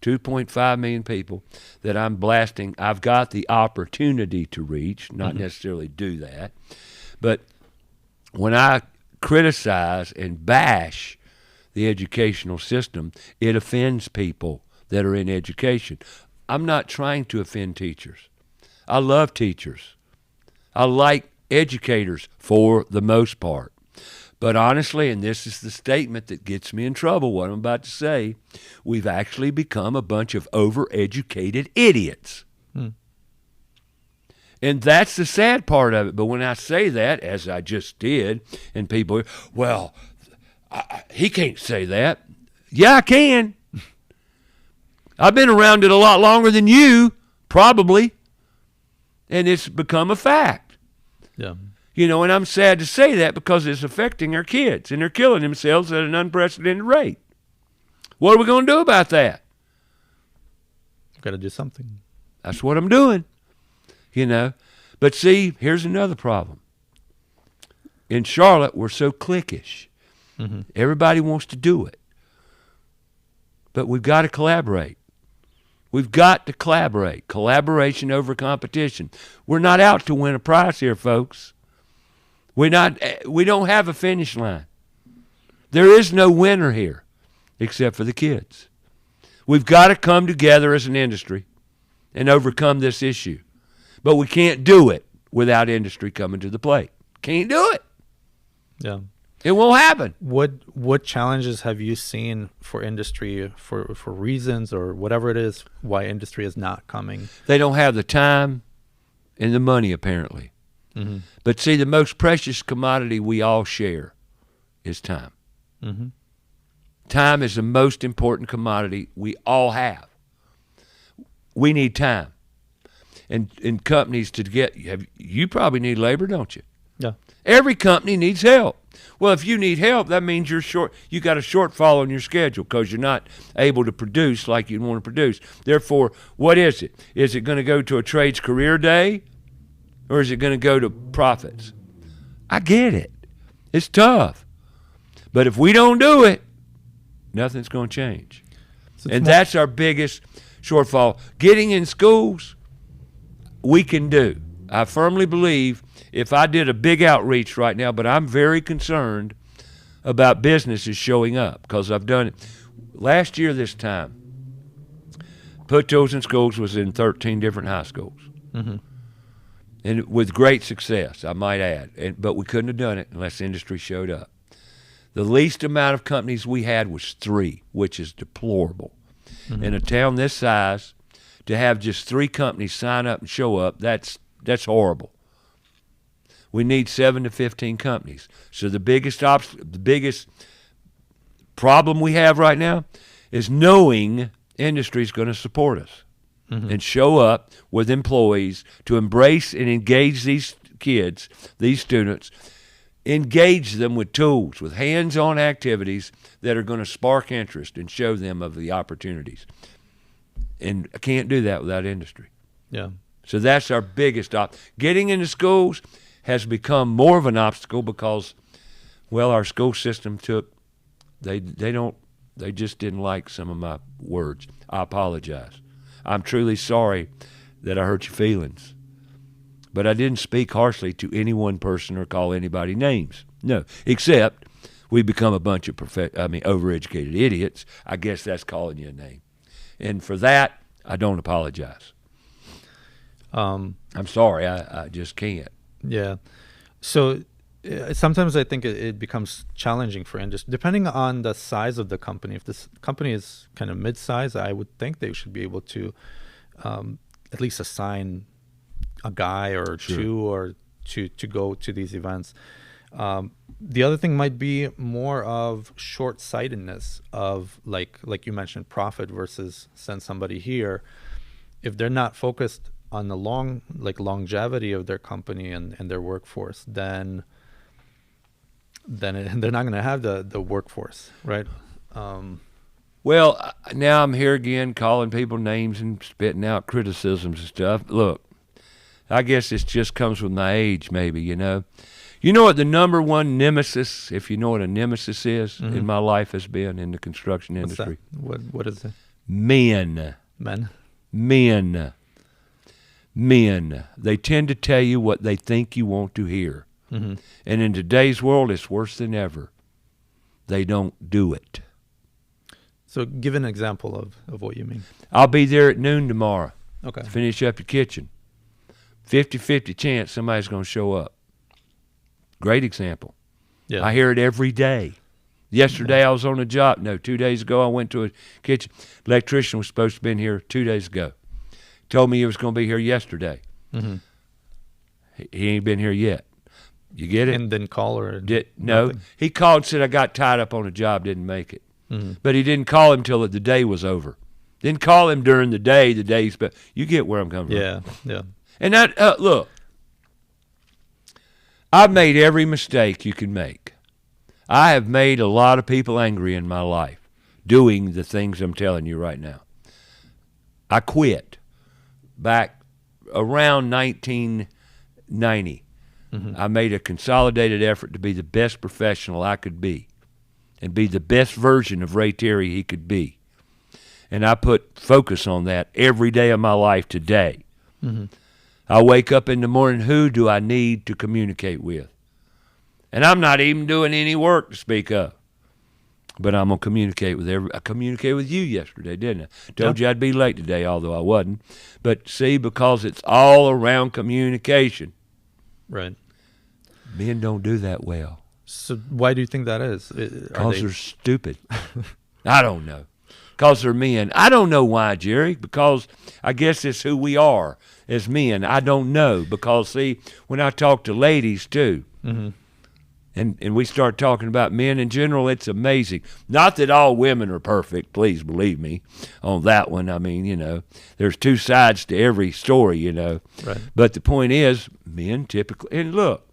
2.5 million people that I'm blasting. I've got the opportunity to reach, not necessarily do that. But when I criticize and bash the educational system, it offends people that are in education. I'm not trying to offend teachers. I love teachers. I like educators for the most part. But honestly, and this is the statement that gets me in trouble, what I'm about to say, we've actually become a bunch of overeducated idiots. And that's the sad part of it. But when I say that, as I just did, and people, well, he can't say that. Yeah, I can. I've been around it a lot longer than you, probably. And it's become a fact. Yeah. You know, and I'm sad to say that because it's affecting our kids, and they're killing themselves at an unprecedented rate. What are we going to do about that? Got to do something. That's what I'm doing, you know. But see, here's another problem. In Charlotte, we're so cliquish. Mm-hmm. Everybody wants to do it. But we've got to collaborate. We've got to collaborate. Collaboration over competition. We're not out to win a prize here, folks. We don't have a finish line. There is no winner here except for the kids. We've got to come together as an industry and overcome this issue. But we can't do it without industry coming to the plate. Can't do it. Yeah. It won't happen. What challenges have you seen for industry for reasons or whatever it is why industry is not coming? They don't have the time and the money, apparently. Mm-hmm. But see, the most precious commodity we all share is time. Mm-hmm. Time is the most important commodity we all have. We need time. And in companies to get, you probably need labor, don't you? Yeah. Every company needs help. Well, if you need help, that means you got a shortfall on your schedule because you're not able to produce like you want to produce. Therefore, what is it? Is it going to go to a trades career day or is it going to go to profits? I get it. It's tough. But if we don't do it, nothing's going to change. So and that's our biggest shortfall. Getting in schools, we can do. I firmly believe if I did a big outreach right now, but I'm very concerned about businesses showing up because I've done it. Last year this time, Put Tools in Schools was in 13 different high schools. Mm-hmm. And with great success, I might add. But we couldn't have done it unless industry showed up. The least amount of companies we had was 3, which is deplorable. Mm-hmm. In a town this size, to have just 3 companies sign up and show up, that's horrible. We need 7 to 15 companies. So the biggest problem we have right now is knowing industry is going to support us and show up with employees to embrace and engage these kids, these students, engage them with tools, with hands-on activities that are going to spark interest and show them of the opportunities. And I can't do that without industry. Yeah. So that's our biggest getting into schools has become more of an obstacle because, well, our school system they just didn't like some of my words. I apologize. I'm truly sorry that I hurt your feelings. But I didn't speak harshly to any one person or call anybody names. No, except we become a bunch of overeducated idiots. I guess that's calling you a name. And for that, I don't apologize. I'm sorry, I just can't. Yeah. So sometimes I think it becomes challenging for industry, depending on the size of the company. If this company is kind of mid-size, I would think they should be able to at least assign a guy or two or to go to these events. The other thing might be more of short-sightedness of like you mentioned, profit versus send somebody here. If they're not focused on the longevity of their company and their workforce, then they're not going to have the workforce, right? Well, now I'm here again calling people names and spitting out criticisms and stuff. Look, I guess this just comes with my age, maybe, you know. You know what the number one nemesis, if you know what a nemesis is, in my life has been in the construction industry? What is it? Men. They tend to tell you what they think you want to hear. Mm-hmm. And in today's world, it's worse than ever. They don't do it. So give an example of what you mean. I'll be there at noon tomorrow. Okay. To finish up your kitchen. 50-50 chance somebody's going to show up. Great example. Yeah. I hear it every day. Yesterday I was on a job. No, 2 days ago I went to a kitchen. Electrician was supposed to be in here 2 days ago. Told me he was going to be here yesterday. Mm-hmm. He ain't been here yet. You get it? And didn't call or No. nothing? He called and said I got tied up on a job, didn't make it. Mm-hmm. But he didn't call him till the day was over. Didn't call him during the day. But you get where I'm coming from. Yeah, yeah. And that look, I've made every mistake you can make. I have made a lot of people angry in my life doing the things I'm telling you right now. I quit back around 1990. Mm-hmm. I made a consolidated effort to be the best professional I could be and be the best version of Ray Terry he could be. And I put focus on that every day of my life today. Mm-hmm. I wake up in the morning, who do I need to communicate with? And I'm not even doing any work to speak of. But I'm going to communicate with I communicated with you yesterday, didn't I? Told you I'd be late today, although I wasn't. But see, because it's all around communication. Right. Men don't do that well. So why do you think that is? Because they're stupid. I don't know. Because they're men. I don't know why, Jerry, because I guess it's who we are as men. I don't know. Because, see, when I talk to ladies, too, mm-hmm. and we start talking about men in general, it's amazing. Not that all women are perfect, please believe me on that one. I mean, there's two sides to every story, Right. But the point is, men typically, and look,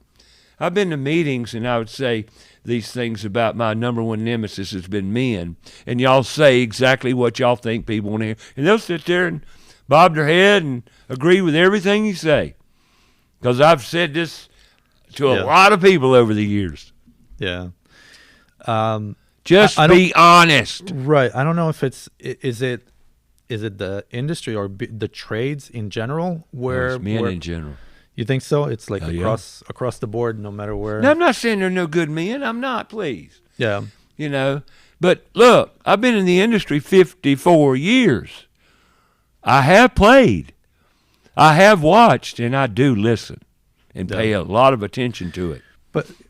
I've been to meetings and I would say these things about my number one nemesis has been men, and y'all say exactly what y'all think people want to hear, and they'll sit there and bob their head and agree with everything you say, because I've said this to a lot of people over the years. Yeah. Just be honest. Right. I don't know if is it the industry or the trades in general where men in general. You think so? It's like across the board, no matter where. Now, I'm not saying there are no good men. I'm not, please. Yeah. But look, I've been in the industry 54 years. I have played. I have watched, and I do listen and pay a lot of attention to it.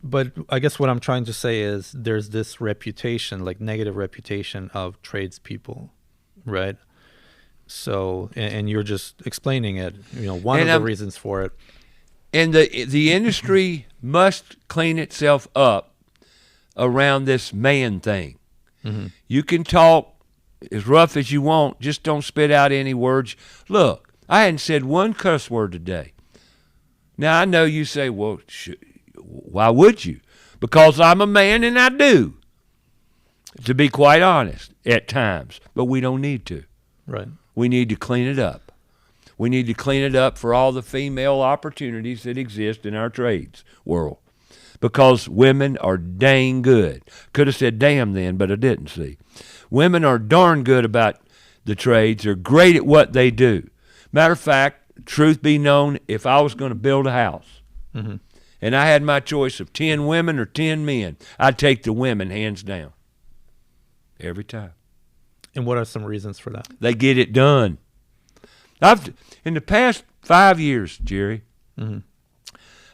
But I guess what I'm trying to say is there's this reputation, like negative reputation of tradespeople, right? So, and you're just explaining it, one of the reasons for it. And the industry must clean itself up around this man thing. Mm-hmm. You can talk as rough as you want, just don't spit out any words. Look, I hadn't said one cuss word today. Now, I know you say, well, why would you? Because I'm a man and I do, to be quite honest, at times. But we don't need to. Right. We need to clean it up. We need to clean it up for all the female opportunities that exist in our trades world, because women are dang good. Could have said damn then, but I didn't, see. Women are darn good about the trades. They're great at what they do. Matter of fact, truth be known, if I was going to build a house, mm-hmm. and I had my choice of 10 women or 10 men, I'd take the women hands down. Every time. And what are some reasons for that? They get it done. In the past 5 years, Jerry, mm-hmm.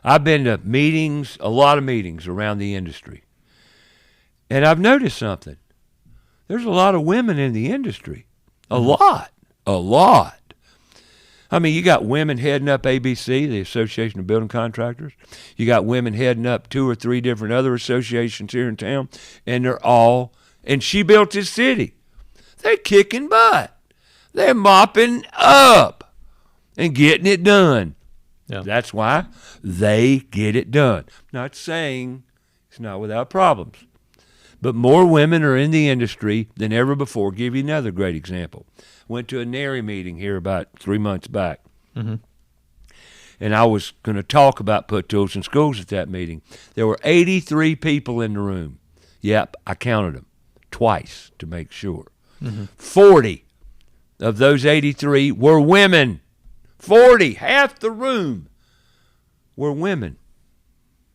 I've been to meetings, a lot of meetings around the industry. And I've noticed something. There's a lot of women in the industry. A lot. I mean, you got women heading up ABC, the Association of Building Contractors. You got women heading up 2 or 3 different other associations here in town. And and she built this city. They're kicking butt. They're mopping up and getting it done. Yeah. That's why they get it done. Not saying it's not without problems. But more women are in the industry than ever before. I'll give you another great example. Went to a NARI meeting here about 3 months back. Mm-hmm. And I was going to talk about put tools in schools at that meeting. There were 83 people in the room. Yep, I counted them twice to make sure. Mm-hmm. 40 of those 83 were women. 40, half the room were women.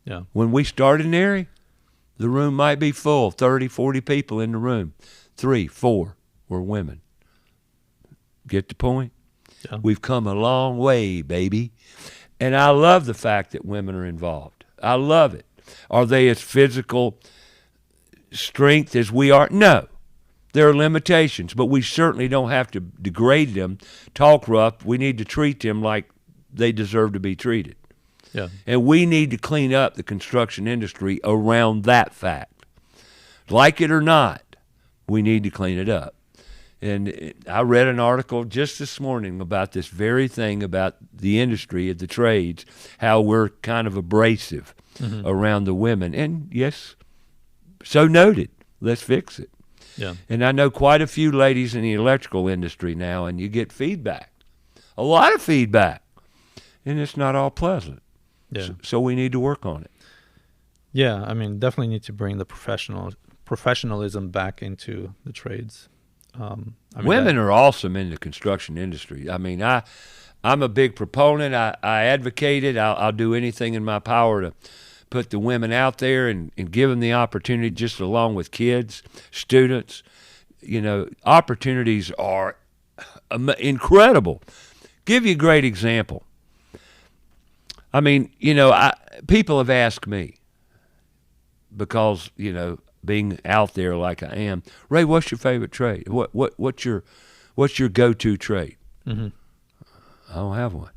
Yeah. When we started NARI, the room might be full, 30, 40 people in the room. 3, 4 were women. Get the point? Yeah. We've come a long way, baby. And I love the fact that women are involved. I love it. Are they as physical strength as we are? No. There are limitations, but we certainly don't have to degrade them, talk rough. We need to treat them like they deserve to be treated. Yeah. And we need to clean up the construction industry around that fact. Like it or not, we need to clean it up. And I read an article just this morning about this very thing, about the industry of the trades, how we're kind of abrasive around the women. And yes, so noted. Let's fix it. Yeah. And I know quite a few ladies in the electrical industry now, and you get feedback, a lot of feedback, and it's not all pleasant. Yeah. So we need to work on it. Yeah, I mean, definitely need to bring the professionalism back into the trades. Women are awesome in the construction industry. I mean, I'm a big proponent. I advocate it. I'll do anything in my power to put the women out there and give them the opportunity, just along with kids, students. You know, opportunities are incredible. Give you a great example. I mean, you know, people have asked me, because, you know, being out there like I am, Ray, what's your favorite trade? What's your go-to trade? Mm-hmm. I don't have one.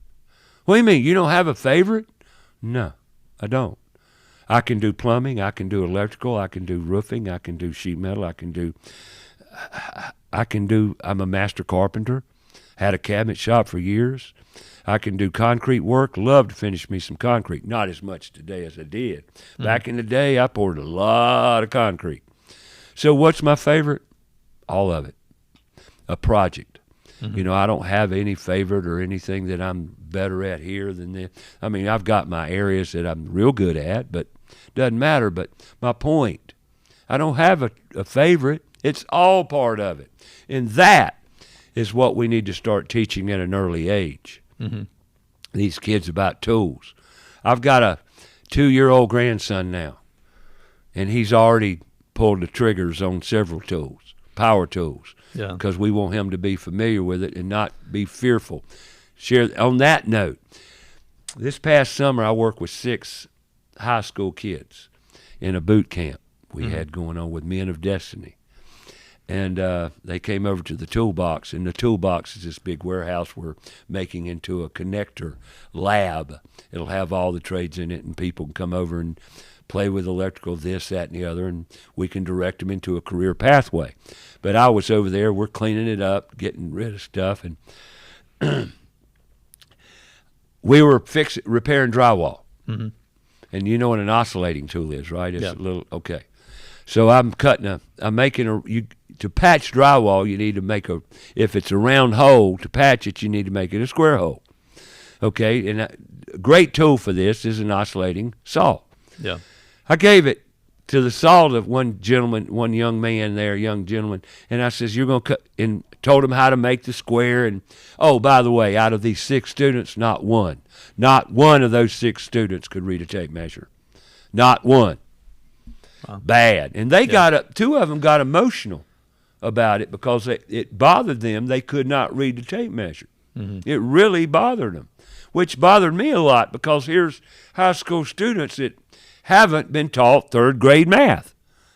What do you mean? You don't have a favorite? No, I don't. I can do plumbing. I can do electrical. I can do roofing. I can do sheet metal. I'm a master carpenter. Had a cabinet shop for years. I can do concrete work. Love to finish me some concrete. Not as much today as I did. Back in the day, I poured a lot of concrete. So what's my favorite? All of it. A project. You know, I don't have any favorite or anything that I'm better at here than this. I mean, I've got my areas that I'm real good at, but doesn't matter. But my point, I don't have a favorite. It's all part of it. And that is what we need to start teaching at an early age. These kids about tools. I've got a 2-year-old grandson now, and he's already pulled the triggers on several tools, power tools, because we want him to be familiar with it and not be fearful. On that note, this past summer I worked with 6 high school kids in a boot camp we had going on with Men of Destiny. And they came over to the toolbox, and the toolbox is this big warehouse we're making into a connector lab. It'll have all the trades in it, and people can come over and play with electrical, this, that, and the other, and we can direct them into a career pathway. But I was over there, we're cleaning it up, getting rid of stuff, and we were repairing drywall. And you know what an oscillating tool is, right? It's a little, okay. So I'm making to patch drywall, you need to make if it's a round hole, to patch it, you need to make it a square hole. Okay, and a great tool for this is an oscillating saw. Yeah. I gave it to the saw to one young gentleman, and I says, you're going to cut, and told him how to make the square. And, oh, by the way, out of these 6 students, not one of those 6 students could read a tape measure. Not one. Wow. Bad. And they 2 of them got emotional about it because it bothered them. They could not read the tape measure. It really bothered them, which bothered me a lot, because here's high school students that haven't been taught 3rd grade math.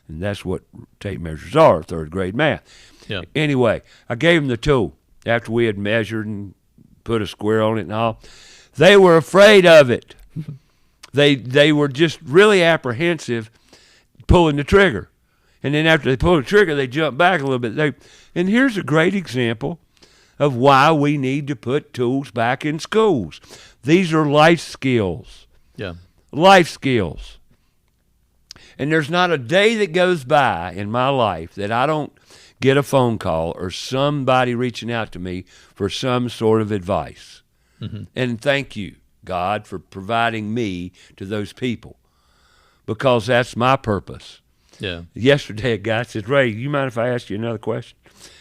And that's what tape measures are, 3rd grade math. Yeah. Anyway, I gave them the tool after we had measured and put a square on it and all. They were afraid of it. They were just really apprehensive pulling the trigger. And then after they pull the trigger, they jump back a little bit. And here's a great example of why we need to put tools back in schools. These are life skills. Yeah. Life skills. And there's not a day that goes by in my life that I don't get a phone call or somebody reaching out to me for some sort of advice. And thank you, God, for providing me to those people, because that's my purpose. Yeah. Yesterday, a guy said, Ray, you mind if I ask you another question?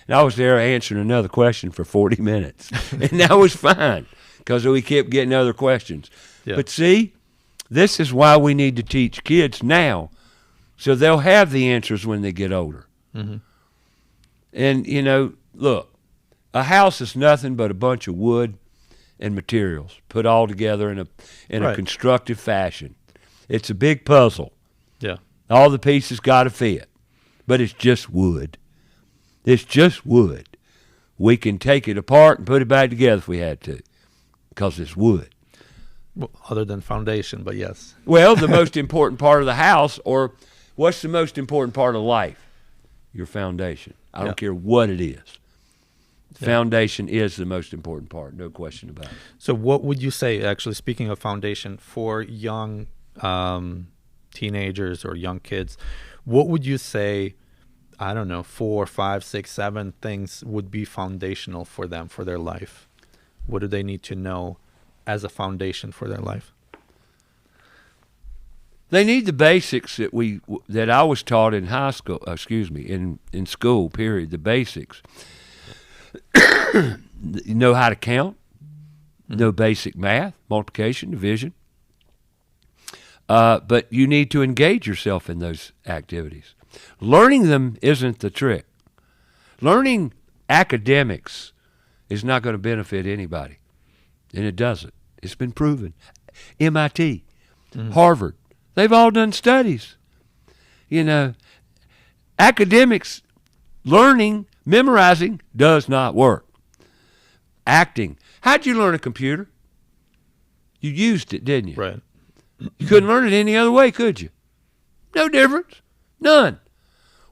And I was there answering another question for 40 minutes. And that was fine, because we kept getting other questions. Yeah. But see, this is why we need to teach kids now, so they'll have the answers when they get older. And, you know, look, a house is nothing but a bunch of wood and materials put all together in a constructive fashion. It's a big puzzle. Yeah. All the pieces got to fit, but it's just wood. It's just wood. We can take it apart and put it back together if we had to, because it's wood. Well, other than foundation, but yes. Well, the most important part of the house, or what's the most important part of life? Your foundation. I don't care what it is. Foundation is the most important part, no question about it. So what would you say, actually, speaking of foundation, for young teenagers or young kids, what would you say, I don't know, 4, 5, 6, 7 things would be foundational for them, for their life? What do they need to know as a foundation for their life? They need the basics that I was taught in high school, in school, period, the basics. You know how to count, know basic math, multiplication, division. But you need to engage yourself in those activities. Learning them isn't the trick. Learning academics is not going to benefit anybody, and it doesn't. It's been proven. MIT, Harvard, they've all done studies. You know, academics, learning, memorizing does not work. Acting. How'd you learn a computer? You used it, didn't you? Right. You couldn't learn it any other way, could you? No difference. None.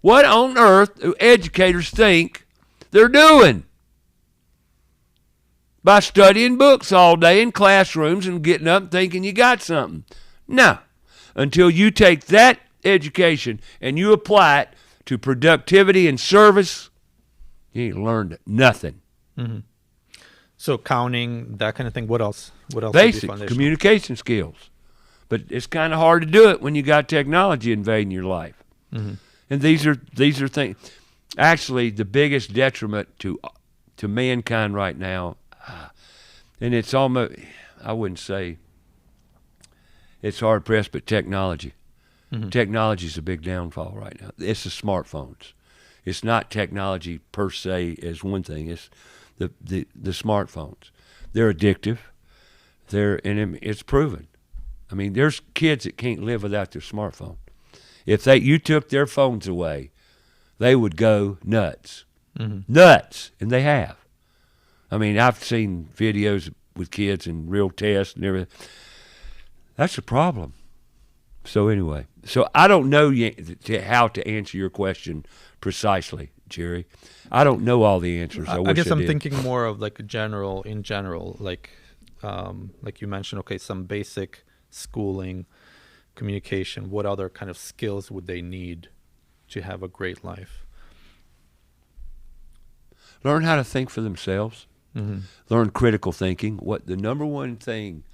What on earth do educators think they're doing by studying books all day in classrooms and getting up and thinking you got something? No. Until you take that education and you apply it to productivity and service, you ain't learned nothing. Mm-hmm. So counting, that kind of thing. What else? What else? Basic communication skills. But it's kind of hard to do it when you got technology invading your life. Mm-hmm. And these are things. Actually, the biggest detriment to mankind right now, and it's almost, I wouldn't say it's hard pressed, but technology. Mm-hmm. Technology is a big downfall right now. It's the smartphones. It's not technology per se as one thing. It's the smartphones. They're addictive. And it's proven. I mean, there's kids that can't live without their smartphone. If you took their phones away, they would go nuts. Mm-hmm. Nuts. And they have. I mean, I've seen videos with kids and real tests and everything. That's a problem. So anyway, I don't know how to answer your question precisely, Jerry. I don't know all the answers. I guess I'm thinking more of like in general, like you mentioned, okay, some basic schooling, communication. What other kind of skills would they need to have a great life? Learn how to think for themselves. Mm-hmm. Learn critical thinking. What the number one thing,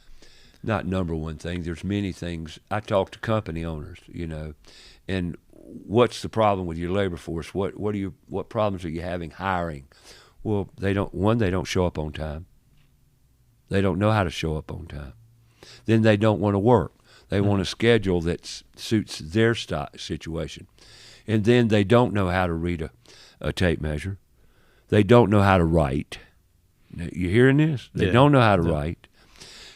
not number one thing, there's many things. I talk to company owners, and what's the problem with your labor force? What problems are you having hiring? Well, they don't show up on time. They don't know how to show up on time. Then they don't want to work. They want a schedule that suits their situation. And then they don't know how to read a tape measure. They don't know how to write. Now, you hearing this? They don't know how to write.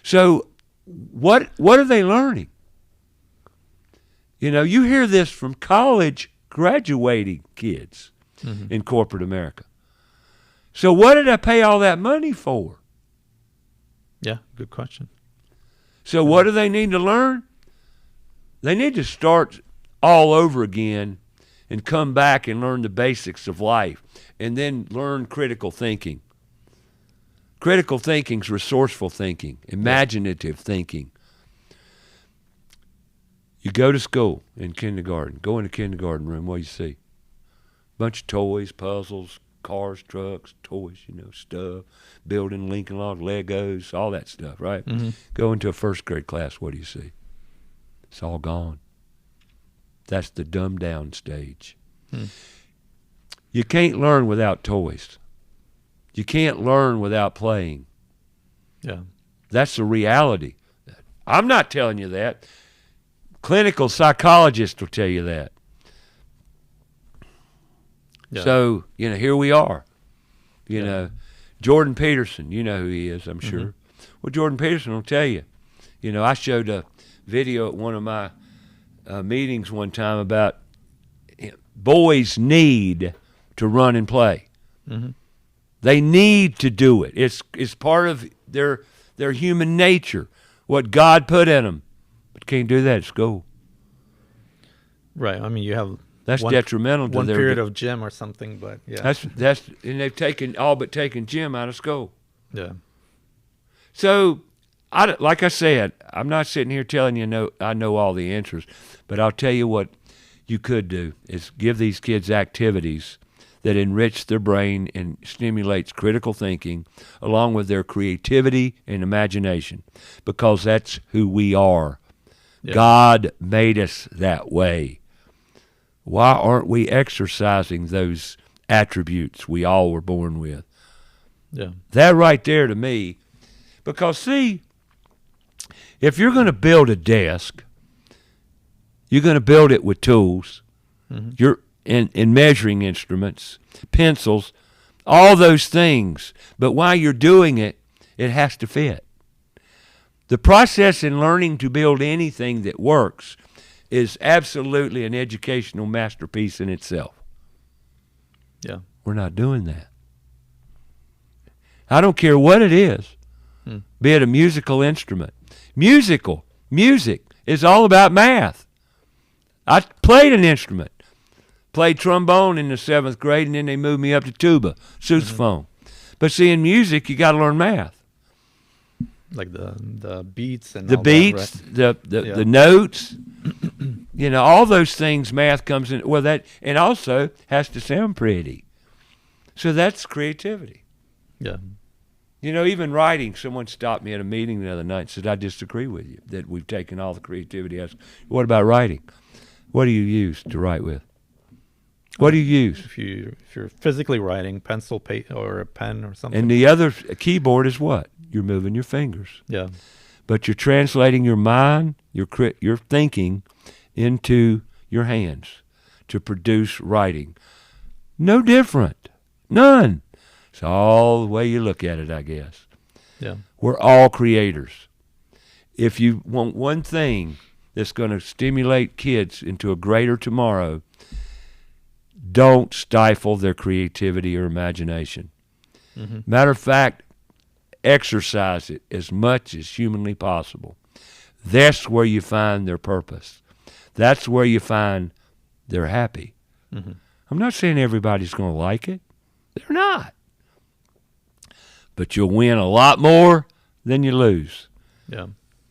So what are they learning? You hear this from college graduating kids in corporate America. So what did I pay all that money for? Yeah, good question. So what do they need to learn? They need to start all over again and come back and learn the basics of life and then learn critical thinking. Critical thinking is resourceful thinking, imaginative thinking. You go to school in kindergarten, go in the kindergarten room, what do you see? Bunch of toys, puzzles, cars, trucks, toys, stuff, building Lincoln Logs, Legos, all that stuff, right? Mm-hmm. Go into a first grade class, what do you see? It's all gone. That's the dumbed down stage. You can't learn without toys. You can't learn without playing. Yeah. That's the reality. I'm not telling you that. Clinical psychologists will tell you that. Yeah. So, here we are. Jordan Peterson, you know who he is, I'm sure. Well, Jordan Peterson will tell you. I showed a video at one of my meetings one time about boys need to run and play. Mm-hmm. They need to do it. It's part of their human nature, what God put in them. But can't do that at school. Right. I mean, you have That's detrimental to one their period of gym or something, but yeah. That's and they've taken gym out of school. Yeah. So, like I said, I'm not sitting here telling you I know all the answers, but I'll tell you what you could do is give these kids activities that enrich their brain and stimulates critical thinking along with their creativity and imagination, because that's who we are. Yeah. God made us that way. Why aren't we exercising those attributes we all were born with? Yeah. That right there to me, because see, if you're going to build a desk, you're going to build it with tools. Mm-hmm. You're in measuring instruments, pencils, all those things. But while you're doing it, it has to fit. The process in learning to build anything that works is absolutely an educational masterpiece in itself. Yeah. We're not doing that. I don't care what it is, be it a musical instrument. Music is all about math. I played an instrument. Played trombone in the 7th grade, and then they moved me up to tuba, sousaphone. Mm-hmm. But see, in music, you got to learn math. Like the beats and the all beats, that, right? the notes, all those things. Math comes in. Well, that and also has to sound pretty. So that's creativity. Yeah. Even writing. Someone stopped me at a meeting the other night and said, "I disagree with you that we've taken all the creativity out." What about writing? What do you use to write with? What do you use? If you're physically writing, pencil, or a pen or something. And the other keyboard is what? You're moving your fingers. Yeah. But you're translating your mind, your thinking, into your hands to produce writing. No different. None. It's all the way you look at it, I guess. Yeah. We're all creators. If you want one thing that's going to stimulate kids into a greater tomorrow, don't stifle their creativity or imagination. Mm-hmm. Matter of fact, exercise it as much as humanly possible. That's where you find their purpose. That's where you find they're happy. Mm-hmm. I'm not saying everybody's going to like it. They're not. But you'll win a lot more than you lose. Yeah.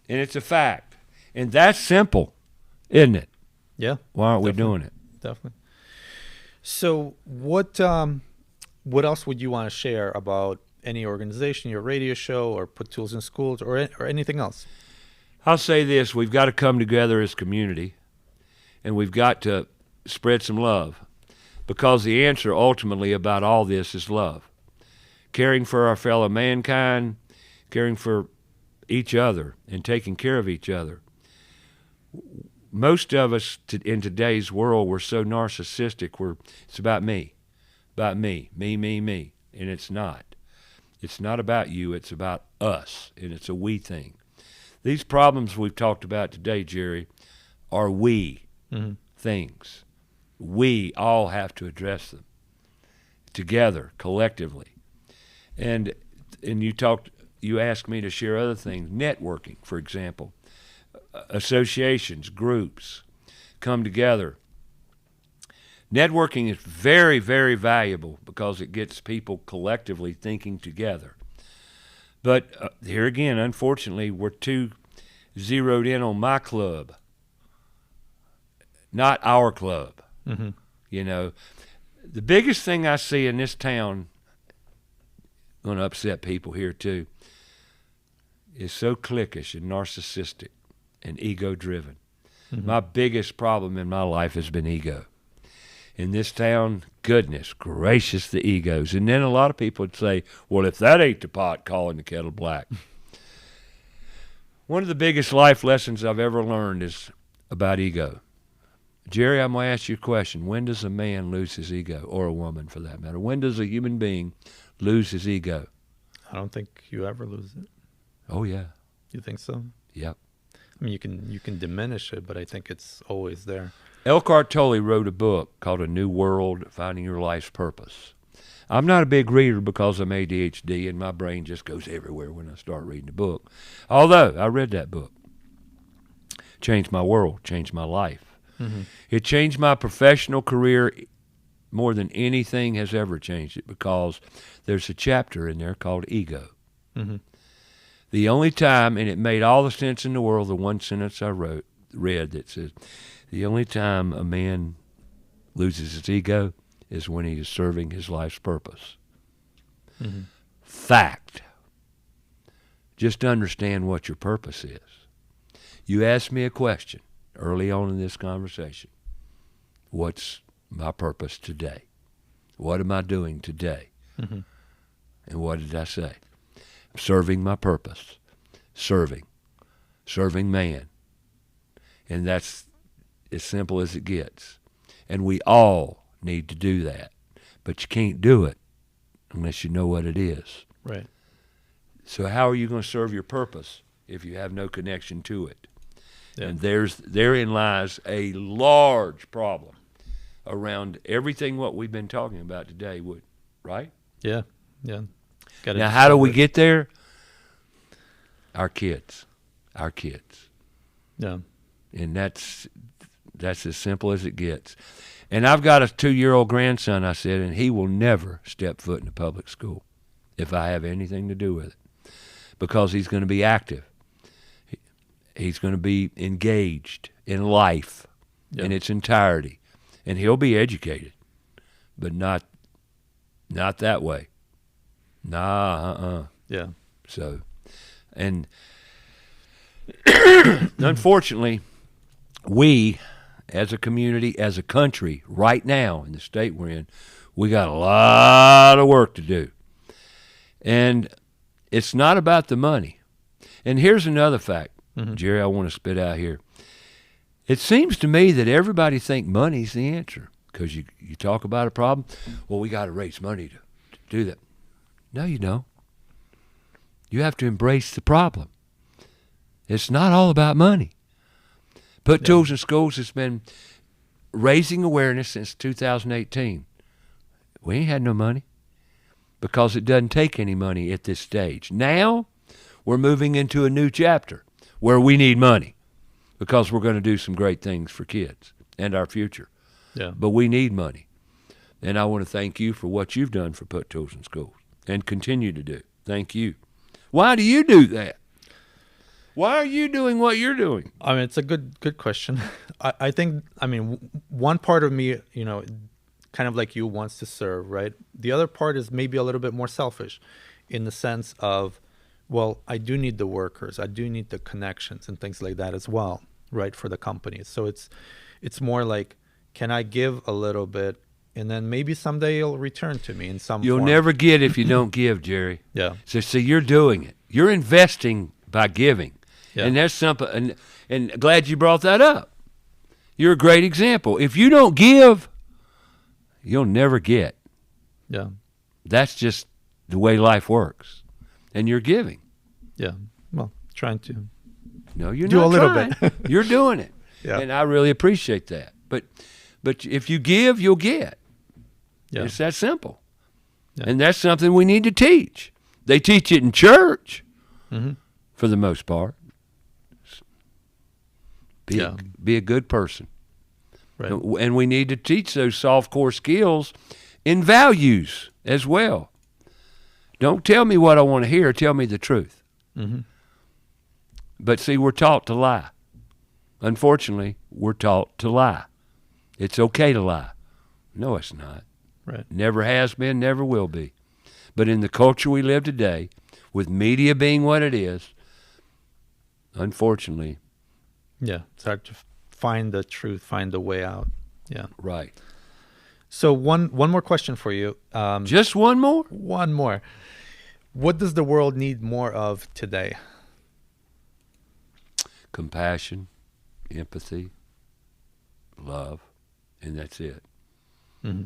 And it's a fact. And that's simple, isn't it? Yeah. Why aren't we doing it? Definitely. So what else would you want to share about any organization, your radio show, or put tools in schools, or anything else? I'll say this. We've got to come together as community, and we've got to spread some love, because the answer ultimately about all this is love. Caring for our fellow mankind, caring for each other, and taking care of each other. Most of us in today's world, we're so narcissistic. It's about me, me, and it's not. It's not about you. It's about us, and it's a we thing. These problems we've talked about today, Jerry, are we things. We all have to address them together, collectively. And you asked me to share other things. Networking, for example. Associations, groups come together. Networking is very, very valuable because it gets people collectively thinking together. But here again, unfortunately, we're too zeroed in on my club, not our club. Mm-hmm. The biggest thing I see in this town, going to upset people here too, is so cliquish and narcissistic and ego-driven. Mm-hmm. My biggest problem in my life has been ego. In this town, goodness gracious, the egos. And then a lot of people would say, well, if that ain't the pot calling the kettle black. One of the biggest life lessons I've ever learned is about ego. Jerry, I'm going to ask you a question. When does a man lose his ego, or a woman for that matter? When does a human being lose his ego? I don't think you ever lose it. Oh, yeah. You think so? Yep. I mean, you can diminish it, but I think it's always there. Eckhart Tolle wrote a book called A New World, Finding Your Life's Purpose. I'm not a big reader because I'm ADHD and my brain just goes everywhere when I start reading a book. Although I read that book. Changed my world, changed my life. Mm-hmm. It changed my professional career more than anything has ever changed it, because there's a chapter in there called Ego. Mm-hmm. The only time, and it made all the sense in the world, the one sentence I read that says, the only time a man loses his ego is when he is serving his life's purpose. Mm-hmm. Fact. Just understand what your purpose is. You asked me a question early on in this conversation. What's my purpose today? What am I doing today? Mm-hmm. And what did I say? I'm serving my purpose. Serving man. And that's as simple as it gets. And we all need to do that. But you can't do it unless you know what it is. Right. So how are you going to serve your purpose if you have no connection to it? Yeah. And therein lies a large problem around everything what we've been talking about today, right? Yeah. Yeah. Now, how do we get there? Our kids. Yeah. And that's as simple as it gets. And I've got a 2-year-old grandson, I said, and he will never step foot in a public school if I have anything to do with it, because he's going to be active. He's going to be engaged in life in its entirety, and he'll be educated, but not that way. Yeah. So, and unfortunately, we, as a community, as a country, right now in the state we're in, we got a lot of work to do. And it's not about the money. And here's another fact, Jerry, I want to spit out here. It seems to me that everybody thinks money's the answer, because you talk about a problem, well, we got to raise money to do that. No, you don't. You have to embrace the problem. It's not all about money. Put Tools in Schools has been raising awareness since 2018. We ain't had no money because it doesn't take any money at this stage. Now we're moving into a new chapter where we need money because we're going to do some great things for kids and our future. Yeah. But we need money. And I want to thank you for what you've done for Put Tools in Schools and continue to do. Thank you. Why do you do that? Why are you doing what you're doing? I mean, it's a good question. I think, one part of me, kind of like you, wants to serve, right? The other part is maybe a little bit more selfish in the sense of, well, I do need the workers. I do need the connections and things like that as well, right, for the companies. So it's more like, can I give a little bit, and then maybe someday it'll return to me in some You'll form. never get if you don't give, Jerry. Yeah. So you're doing it. You're investing by giving. Yeah. And there's something, and glad you brought that up. You're a great example. If you don't give, you'll never get. Yeah. That's just the way life works. And you're giving. Yeah. Well, trying to. No, you're do not a little trying. bit. You're doing it. Yeah. And I really appreciate that. But if you give, you'll get. Yeah. It's that simple. Yeah. And that's something we need to teach. They teach it in church for the most part. Be a good person. Right. And we need to teach those soft core skills in values as well. Don't tell me what I want to hear. Tell me the truth. Mm-hmm. But see, we're taught to lie. Unfortunately, we're taught to lie. It's okay to lie. No, it's not. Right. Never has been, never will be. But in the culture we live today, with media being what it is, unfortunately. Yeah, it's hard to find the truth, find the way out. Yeah. Right. So one more question for you. Just one more? One more. What does the world need more of today? Compassion, empathy, love, and that's it. Mm-hmm.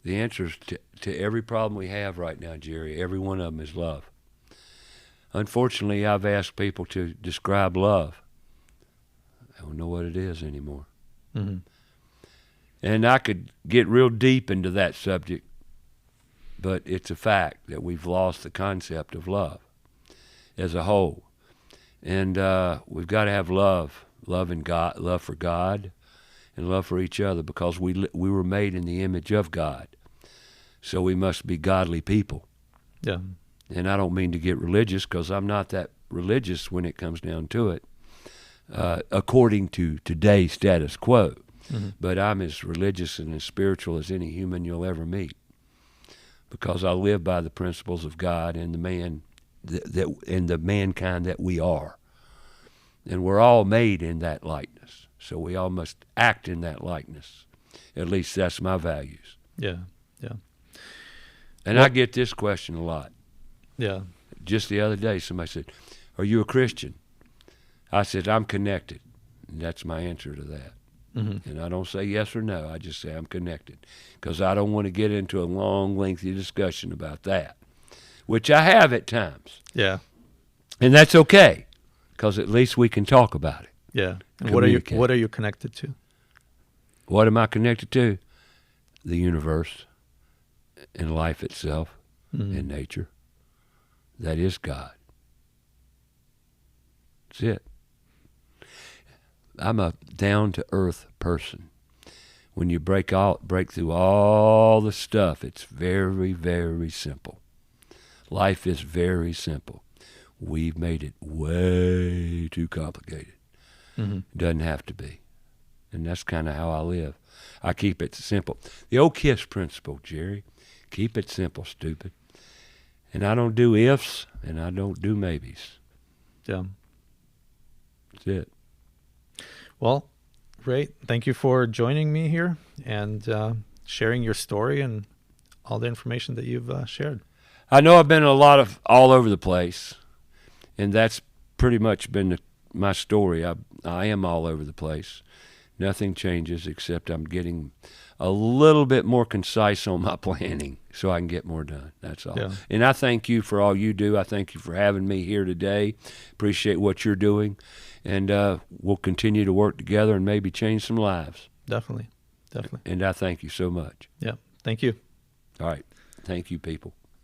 The answer to every problem we have right now, Jerry, every one of them is love. Unfortunately, I've asked people to describe love. I don't know what it is anymore. Mm-hmm. And I could get real deep into that subject, but it's a fact that we've lost the concept of love as a whole. And we've got to have love in God, love for God, and love for each other, because we were made in the image of God. So we must be godly people. Yeah. And I don't mean to get religious, because I'm not that religious when it comes down to it, according to today's status quo. Mm-hmm. But I'm as religious and as spiritual as any human you'll ever meet, because I live by the principles of God and the man and the mankind that we are. And we're all made in that likeness. So we all must act in that likeness. At least that's my values. Yeah. Yeah. And I get this question a lot. Yeah. Just the other day, somebody said, "Are you a Christian?" I said, "I'm connected." And that's my answer to that. Mm-hmm. And I don't say yes or no. I just say I'm connected, because I don't want to get into a long, lengthy discussion about that, which I have at times. Yeah. And that's okay, because at least we can talk about it. Yeah. And Communicate. what are you connected to? What am I connected to? The universe and life itself and nature. That is God. That's it. I'm a down-to-earth person. When you break through all the stuff, it's very, very simple. Life is very simple. We've made it way too complicated. Mm-hmm. Doesn't have to be. And that's kind of how I live. I keep it simple. The old KISS principle, Jerry. Keep it simple, stupid. And I don't do ifs, and I don't do maybes. Yeah. That's it. Well, Ray, thank you for joining me here and sharing your story and all the information that you've shared. I know I've been all over the place, and that's pretty much been my story. I am all over the place. Nothing changes except I'm getting a little bit more concise on my planning so I can get more done. That's all. Yeah. And I thank you for all you do. I thank you for having me here today. Appreciate what you're doing. And we'll continue to work together and maybe change some lives. Definitely. And I thank you so much. Yeah. Thank you. All right. Thank you, people.